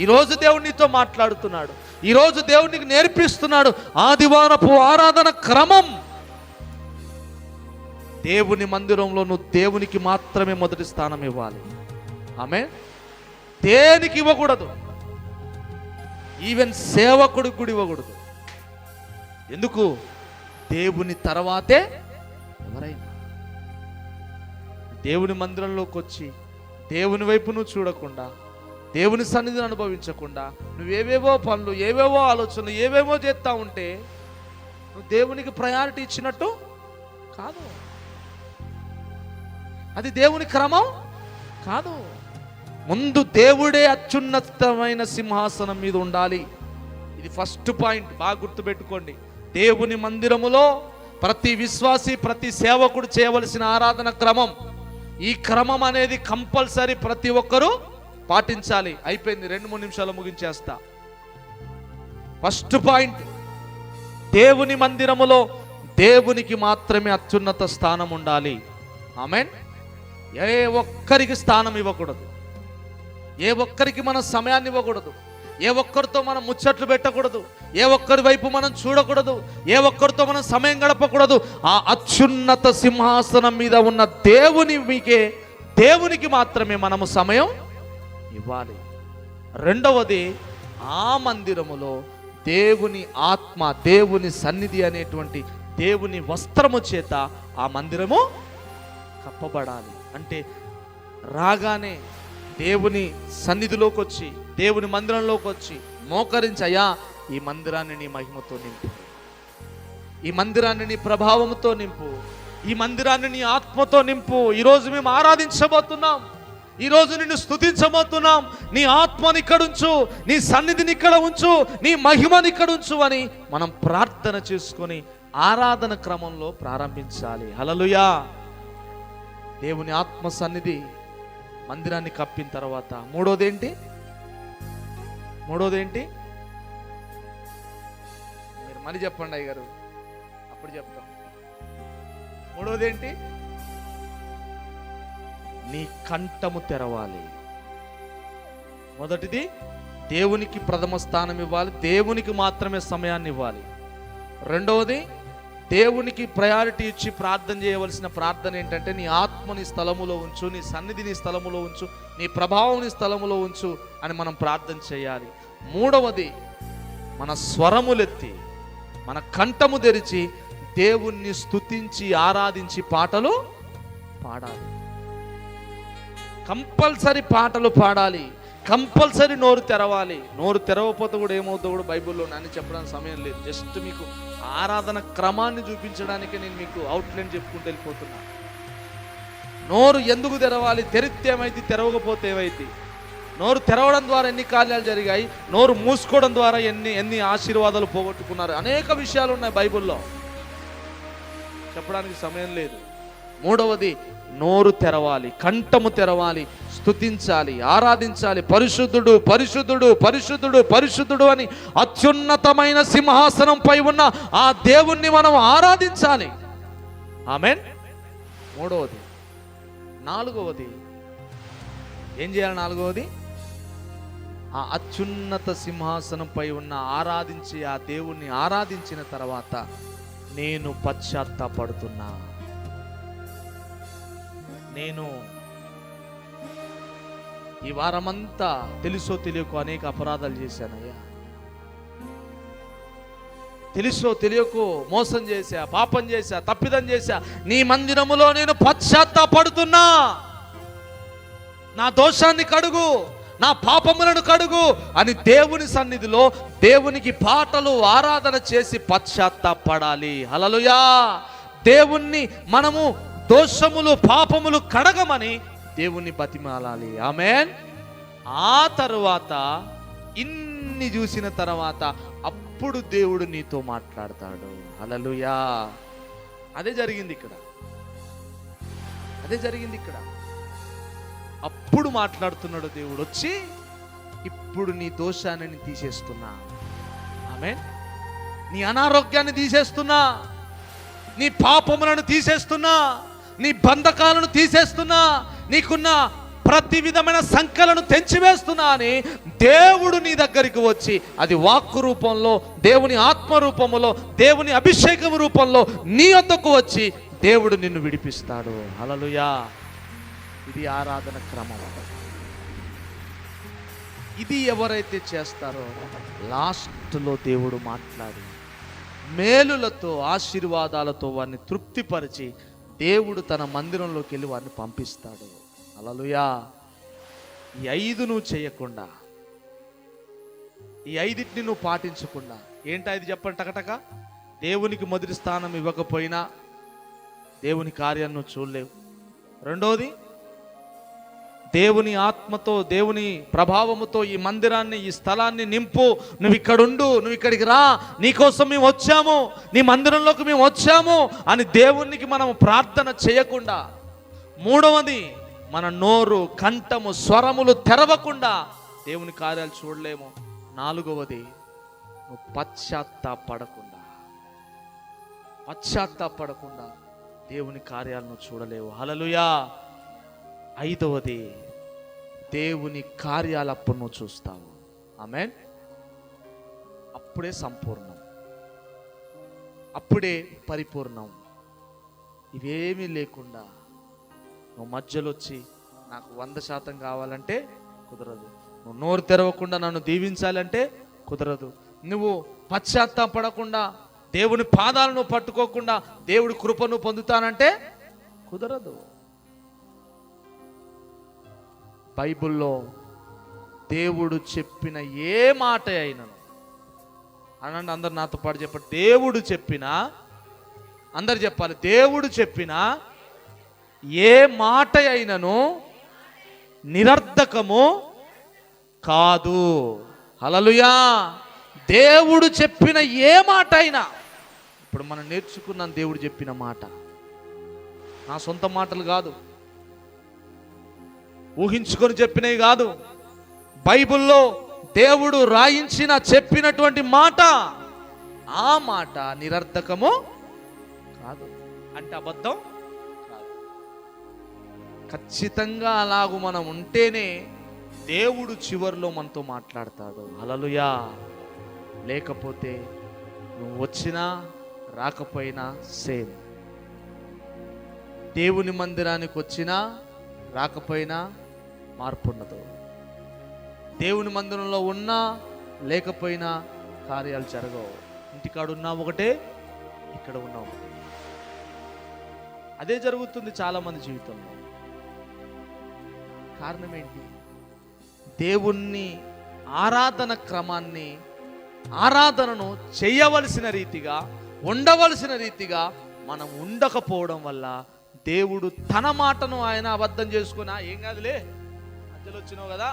ఈరోజు దేవుడు నీతో మాట్లాడుతున్నాడు, ఈరోజు దేవుడు నీకు నేర్పిస్తున్నాడు. ఆదివారపు ఆరాధన క్రమం, దేవుని మందిరంలో నువ్వు దేవునికి మాత్రమే మొదటి స్థానం ఇవ్వాలి. ఆమేన్. దేనికి ఇవ్వకూడదు, ఈవెన్ సేవకుడికి కూడా ఇవ్వకూడదు. ఎందుకు? దేవుని తర్వాతే ఎవరైనా. దేవుని మందిరంలోకి వచ్చి దేవుని వైపు నువ్వు చూడకుండా, దేవుని సన్నిధిని అనుభవించకుండా, నువ్వేవేవో పనులు, ఏవేవో ఆలోచనలు, ఏవేవో చేస్తా ఉంటే నువ్వు దేవునికి ప్రయారిటీ ఇచ్చినట్టు కాదు. అది దేవుని క్రమం కాదు. ముందు దేవుడే అత్యున్నతమైన సింహాసనం మీద ఉండాలి. ఇది ఫస్ట్ పాయింట్, బాగా గుర్తుపెట్టుకోండి. దేవుని మందిరములో ప్రతి విశ్వాసి, ప్రతి సేవకుడు చేయవలసిన ఆరాధన క్రమం, ఈ క్రమం అనేది కంపల్సరీ ప్రతి ఒక్కరూ పాటించాలి. అయిపోయింది, 2-3 నిమిషాలు ముగించేస్తా. ఫస్ట్ పాయింట్, దేవుని మందిరములో దేవునికి మాత్రమే అత్యున్నత స్థానం ఉండాలి. ఆమేన్. ఏ ఒక్కరికి స్థానం ఇవ్వకూడదు, ఏ ఒక్కరికి మన సమయాన్ని ఇవ్వకూడదు, ఏ ఒక్కరితో మనం ముచ్చట్లు పెట్టకూడదు, ఏ ఒక్కరి వైపు మనం చూడకూడదు, ఏ ఒక్కరితో మనం సమయం గడపకూడదు. ఆ అత్యున్నత సింహాసనం మీద ఉన్న దేవునికి మాత్రమే మనము సమయం ఇవ్వాలి. రెండవది, ఆ మందిరములో దేవుని ఆత్మ, దేవుని సన్నిధి అనేటువంటి దేవుని వస్త్రము చేత ఆ మందిరము కప్పబడాలి. అంటే రాగానే దేవుని సన్నిధిలోకి వచ్చి, దేవుని మందిరంలోకి వచ్చి మోకరించి, అయ్యా ఈ మందిరాన్ని నీ మహిమతో నింపు, ఈ మందిరాన్ని నీ ప్రభావంతో నింపు, ఈ మందిరాన్ని నీ ఆత్మతో నింపు. ఈరోజు మేము ఆరాధించబోతున్నాం, ఈరోజు నిన్ను స్తుతించబోతున్నాం. నీ ఆత్మని ఇక్కడ ఉంచు, నీ సన్నిధిని ఇక్కడ ఉంచు, నీ మహిమని ఇక్కడ ఉంచు అని మనం ప్రార్థన చేసుకొని ఆరాధన క్రమంలో ప్రారంభించాలి. హల్లెలూయా. దేవుని ఆత్మ సన్నిధి మందిరాన్ని కప్పిన తర్వాత మూడోదేంటి? మీరు మళ్ళీ చెప్పండి అయ్యగారు, అప్పుడు చెప్తాం. మూడోదేంటి? నీ కంఠము తెరవాలి. మొదటిది, దేవునికి ప్రథమ స్థానం ఇవ్వాలి, దేవునికి మాత్రమే సమయాన్ని ఇవ్వాలి. రెండవది, దేవునికి ప్రయారిటీ ఇచ్చి ప్రార్థన చేయవలసిన ప్రార్థన ఏంటంటే, నీ ఆత్మని స్థలములో ఉంచు, నీ సన్నిధిని స్థలములో ఉంచు, నీ ప్రభావాన్ని స్థలములో ఉంచు అని మనం ప్రార్థన చేయాలి. మూడవది, మన స్వరములెత్తి, మన కంఠము తెరిచి దేవుణ్ణి స్తుతించి ఆరాధించి పాటలు పాడాలి. కంపల్సరీ పాటలు పాడాలి, కంపల్సరీ నోరు తెరవాలి. నోరు తెరవకపోతే కూడా ఏమవుతుందో కూడా బైబిల్లో అని చెప్పడానికి సమయం లేదు. జస్ట్ మీకు ఆరాధన క్రమాన్ని చూపించడానికి నేను మీకు అవుట్లైన్ చెప్పుకుంటూ వెళ్ళిపోతున్నా. నోరు ఎందుకు తెరవాలి, తెరిస్తే ఏమైంది, తెరవకపోతే ఏమైంది, నోరు తెరవడం ద్వారా ఎన్ని కార్యాలు జరిగాయి, నోరు మూసుకోవడం ద్వారా ఎన్ని ఆశీర్వాదాలు పోగొట్టుకున్నారు, అనేక విషయాలు ఉన్నాయి బైబిల్లో, చెప్పడానికి సమయం లేదు. మూడవది, నోరు తెరవాలి, కంఠము తెరవాలి, స్తుతించాలి, ఆరాధించాలి. పరిశుద్ధుడు పరిశుద్ధుడు పరిశుద్ధుడు పరిశుద్ధుడు అని అత్యున్నతమైన సింహాసనంపై ఉన్న ఆ దేవుణ్ణి మనం ఆరాధించాలి. ఆమేన్. మూడవది. నాలుగవది ఏం చేయాలి? నాలుగవది, ఆ అత్యున్నత సింహాసనంపై ఉన్న ఆరాధించి ఆ దేవుణ్ణి ఆరాధించిన తర్వాత నేను పశ్చాత్తాపడుతున్నా, నేను ఈ వారమంతా తెలుసో తెలియకో అనేక అపరాధాలు చేశానయ్యా, తెలుసో తెలియకో మోసం చేశా, పాపం చేశా, తప్పిదం చేశా, నీ మందిరములో నేను పశ్చాత్తాపడుతున్నా, నా దోషాన్ని కడుగు, నా పాపములను కడుగు అని దేవుని సన్నిధిలో దేవునికి పాటలు ఆరాధన చేసి పశ్చాత్తాపడాలి. హల్లెలూయా. దేవుణ్ణి మనము దోషములు పాపములు కడగమని దేవుణ్ణి బతిమాలాలి. ఆమేన్. ఆ తరువాత ఇన్ని చూసిన తర్వాత అప్పుడు దేవుడు నీతో మాట్లాడతాడు. హల్లెలూయా. అదే జరిగింది ఇక్కడ. అప్పుడు మాట్లాడుతున్నాడు దేవుడు వచ్చి, ఇప్పుడు నీ దోషాన్ని తీసేస్తున్నా, ఆమేన్, నీ అనారోగ్యాన్ని తీసేస్తున్నా, నీ పాపములను తీసేస్తున్నా, నీ బంధకాలను తీసేస్తున్నా, నీకున్న ప్రతి విధమైన సంఖ్యలను తెంచివేస్తున్నా అని దేవుడు నీ దగ్గరికి వచ్చి, అది వాక్కు రూపంలో, దేవుని ఆత్మ రూపంలో, దేవుని అభిషేకం రూపంలో నీ వద్దకు వచ్చి దేవుడు నిన్ను విడిపిస్తాడు. హల్లెలూయా. ఇది ఆరాధన క్రమం. ఇది ఎవరైతే చేస్తారో లాస్ట్లో దేవుడు మాట్లాడి మేలులతో ఆశీర్వాదాలతో వారిని తృప్తిపరిచి దేవుడు తన మందిరంలోకి వెళ్ళి వారిని పంపిస్తాడు. హల్లెలూయా. ఈ 5 నువ్వు చేయకుండా, ఈ 5టిని నువ్వు పాటించకుండా, ఏంటా ఇది చెప్పండి టకటక? దేవునికి మొదటి స్థానం ఇవ్వకపోయినా దేవుని కార్యాలను చూడలేవు. రెండోది, దేవుని ఆత్మతో, దేవుని ప్రభావముతో ఈ మందిరాన్ని, ఈ స్థలాన్ని నింపు. నువ్వు ఇక్కడుండు, నువ్వు ఇక్కడికి రా, నీకోసం మేము వచ్చాము, నీ మందిరంలోకి మేము వచ్చాము అని దేవునికి మనం ప్రార్థన చేయకుండా, మూడవది మన నోరు, కంఠము, స్వరములు తెరవకుండా దేవుని కార్యాలు చూడలేము. నాలుగవది, నువ్వు పశ్చాత్తాపడకుండా దేవుని కార్యాలను చూడలేవు. హల్లెలూయా. ఐదవది, దేవుని కార్యాలప్పుడు నువ్వు చూస్తావు. ఆమేన్. అప్పుడే సంపూర్ణం, అప్పుడే పరిపూర్ణం. ఇవేమీ లేకుండా నువ్వు మధ్యలో వచ్చి నాకు 100% కావాలంటే కుదరదు. నువ్వు నోరు తెరవకుండా నన్ను దీవించాలంటే కుదరదు. నువ్వు పశ్చాత్తాపడకుండా దేవుని పాదాలను పట్టుకోకుండా దేవుడి కృపను పొందుతానంటే కుదరదు. బైబిల్లో దేవుడు చెప్పిన ఏ మాట అయినను, అనండి అందరు నాతో పాటు చెప్పండి, దేవుడు చెప్పినా, అందరు చెప్పాలి, దేవుడు చెప్పిన ఏ మాట అయినను నిరర్ధకము కాదు. హల్లెలూయా. దేవుడు చెప్పిన ఏ మాట అయినా, ఇప్పుడు మనం నేర్చుకున్నాం దేవుడు చెప్పిన మాట, నా సొంత మాటలు కాదు, ఊహించుకొని చెప్పినవి కాదు, బైబిల్లో దేవుడు రాయించిన చెప్పినటువంటి మాట, ఆ మాట నిరర్ధకము కాదు. అంటే అబద్ధం కాదు. ఖచ్చితంగా అలాగూ మనం ఉంటేనే దేవుడు చివరిలో మనతో మాట్లాడతాడు. హల్లెలూయా. లేకపోతే నువ్వు వచ్చినా రాకపోయినా సేమ్. దేవుని మందిరానికి వచ్చినా రాకపోయినా మార్పు ఉండదు. దేవుని మందిరంలో ఉన్నా లేకపోయినా కార్యాలు జరగవు. ఇంటికాడ ఉన్నా ఒకటే, ఇక్కడ ఉన్నా ఒకటే. అదే జరుగుతుంది చాలా మంది జీవితంలో. కారణం ఏంటి? దేవుణ్ణి ఆరాధన క్రమాన్ని, ఆరాధనను చేయవలసిన రీతిగా, ఉండవలసిన రీతిగా మనం ఉండకపోవడం వల్ల దేవుడు తన మాటను ఆయన అబద్ధం చేసుకుని, ఏం కాదులే మధ్యలో వచ్చినావు కదా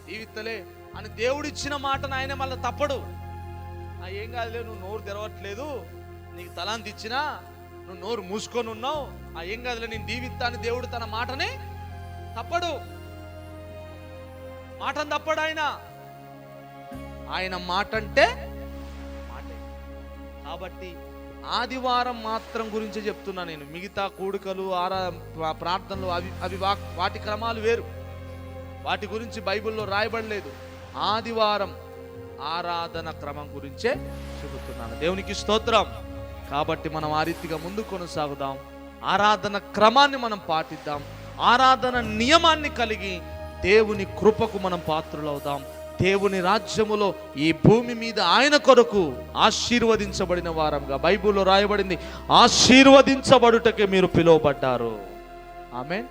జీవితలే అని దేవుడు ఇచ్చిన మాటను ఆయన మళ్ళీ తప్పడు. ఏం కాదులే, నువ్వు నోరు తెరవట్లేదు, నీకు తలాంతి ఇచ్చినా నువ్వు నోరు మూసుకొని ఉన్నావు, ఏం కాదులే నేను దీవిత్తా అని దేవుడు తన మాటని తప్పడు. మాటను తప్పడు ఆయన మాట అంటే మాటే. కాబట్టి ఆదివారం మాత్రం గురించి చెప్తున్నా నేను. మిగతా కూడికలు, ప్రార్థనలు అవి వాటి క్రమాలు వేరు, వాటి గురించి బైబిల్లో రాయబడలేదు. ఆదివారం ఆరాధన క్రమం గురించే చెబుతున్నాను. దేవునికి స్తోత్రం. కాబట్టి మనం ఆ రీతిగా ముందు కొనసాగుదాం. ఆరాధన క్రమాన్ని మనం పాటిద్దాం. ఆరాధన నియమాన్ని కలిగి దేవుని కృపకు మనం పాత్రులవుదాం. దేవుని రాజ్యములో ఈ భూమి మీద ఆయన కొరకు ఆశీర్వదించబడిన వారంగా, బైబిల్లో రాయబడింది, ఆశీర్వదించబడుటకే మీరు పిలువబడ్డారు. ఆమేన్.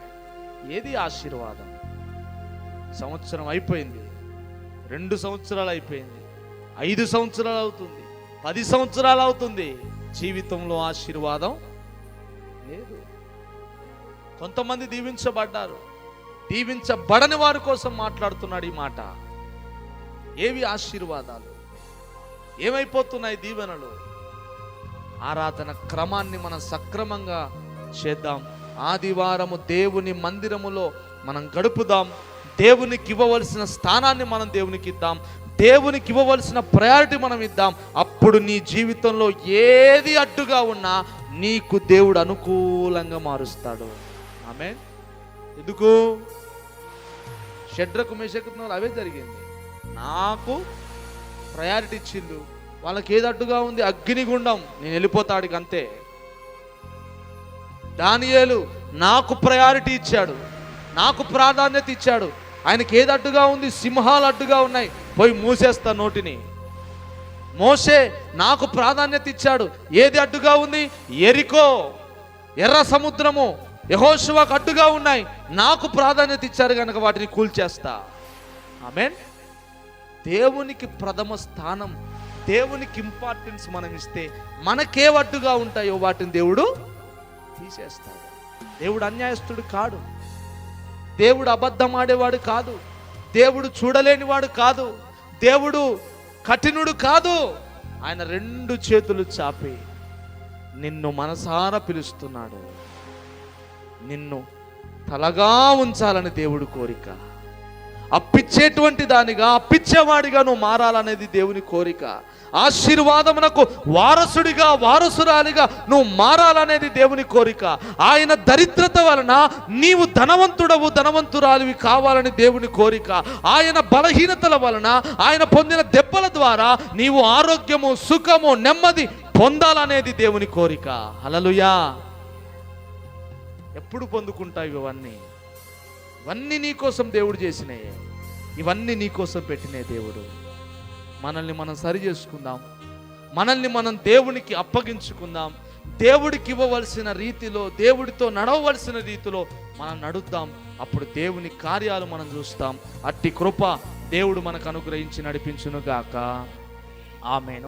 ఏది ఆశీర్వాదం? సంవత్సరం అయిపోయింది, 2 సంవత్సరాలు అయిపోయింది, 5 సంవత్సరాలు అవుతుంది, 10 సంవత్సరాలు అవుతుంది, జీవితంలో ఆశీర్వాదం లేదు. కొంతమంది దీవించబడ్డారు, దీవించబడని వారి కోసం మాట్లాడుతున్నాడు ఈ మాట. ఏవి ఆశీర్వాదాలు? ఏమైపోతున్నాయి దీవెనలు? ఆరాధన క్రమాన్ని మనం సక్రమంగా చేద్దాం. ఆదివారము దేవుని మందిరములో మనం గడుపుదాం. దేవునికి ఇవ్వవలసిన స్థానాన్ని మనం దేవునికి ఇద్దాం. దేవునికి ఇవ్వవలసిన ప్రయారిటీ మనం ఇద్దాం. అప్పుడు నీ జీవితంలో ఏది అడ్డుగా ఉన్నా నీకు దేవుడు అనుకూలంగా మారుస్తాడు. ఆమేన్. ఎందుకు? షడ్రకు మేషకు అవే జరిగింది. నాకు ప్రయారిటీ ఇచ్చిండు, వాళ్ళకి ఏది అడ్డుగా ఉంది? అగ్నిగుండం, నేను వెళ్ళిపోతాడికి అంతే. దానియేలు నాకు ప్రయారిటీ ఇచ్చాడు, నాకు ప్రాధాన్యత ఇచ్చాడు. ఆయనకి ఏది అడ్డుగా ఉంది? సింహాలు అడ్డుగా ఉన్నాయి, పోయి మూసేస్తా నోటిని. మోషే నాకు ప్రాధాన్యత ఇచ్చాడు, ఏది అడ్డుగా ఉంది? ఎరికో, ఎర్ర సముద్రము, యెహోషువకు అడ్డుగా ఉన్నాయి, నాకు ప్రాధాన్యత ఇచ్చారు కనుక వాటిని కూల్చేస్తా. ఆమేన్. దేవునికి ప్రథమ స్థానం దేవునికి ఇంపార్టెన్స్ మనం ఇస్తే మనకే అడ్డుగా ఉంటాయో వాటిని దేవుడు తీసేస్తాడు. దేవుడు అన్యాయస్తుడు కాడు, దేవుడు అబద్ధం ఆడేవాడు కాదు, దేవుడు చూడలేనివాడు కాదు, దేవుడు కఠినుడు కాదు. ఆయన 2 చేతులు చాపి నిన్ను మనసారా పిలుస్తున్నాడు. నిన్ను తలగా ఉంచాలని దేవుడి కోరిక. అప్పిచ్చేటువంటి దానిగా, అప్పిచ్చేవాడిగా నువ్వు మారాలనేది దేవుని కోరిక. ఆశీర్వాదమునకు వారసుడిగా, వారసురాలిగా నువ్వు మారాలనేది దేవుని కోరిక. ఆయన దరిద్రత వలన నీవు ధనవంతుడవు, ధనవంతురాలివి కావాలని దేవుని కోరిక. ఆయన బలహీనతల వలన, ఆయన పొందిన దెబ్బల ద్వారా నీవు ఆరోగ్యము, సుఖము, నెమ్మది పొందాలనేది దేవుని కోరిక. హల్లెలూయా. ఎప్పుడు పొందుకుంటావు ఇవన్నీ? ఇవన్నీ నీ కోసం దేవుడు చేసినాయే, ఇవన్నీ నీ కోసం పెట్టినే దేవుడు. మనల్ని మనం సరి చేసుకుందాం, మనల్ని మనం దేవునికి అప్పగించుకుందాం. దేవుడికి ఇవ్వవలసిన రీతిలో, దేవుడితో నడవవలసిన రీతిలో మనం నడుద్దాం. అప్పుడు దేవుని కార్యాలు మనం చూస్తాం. అట్టి కృప దేవుడు మనకు అనుగ్రహించి నడిపించునుగాక. ఆమేన్.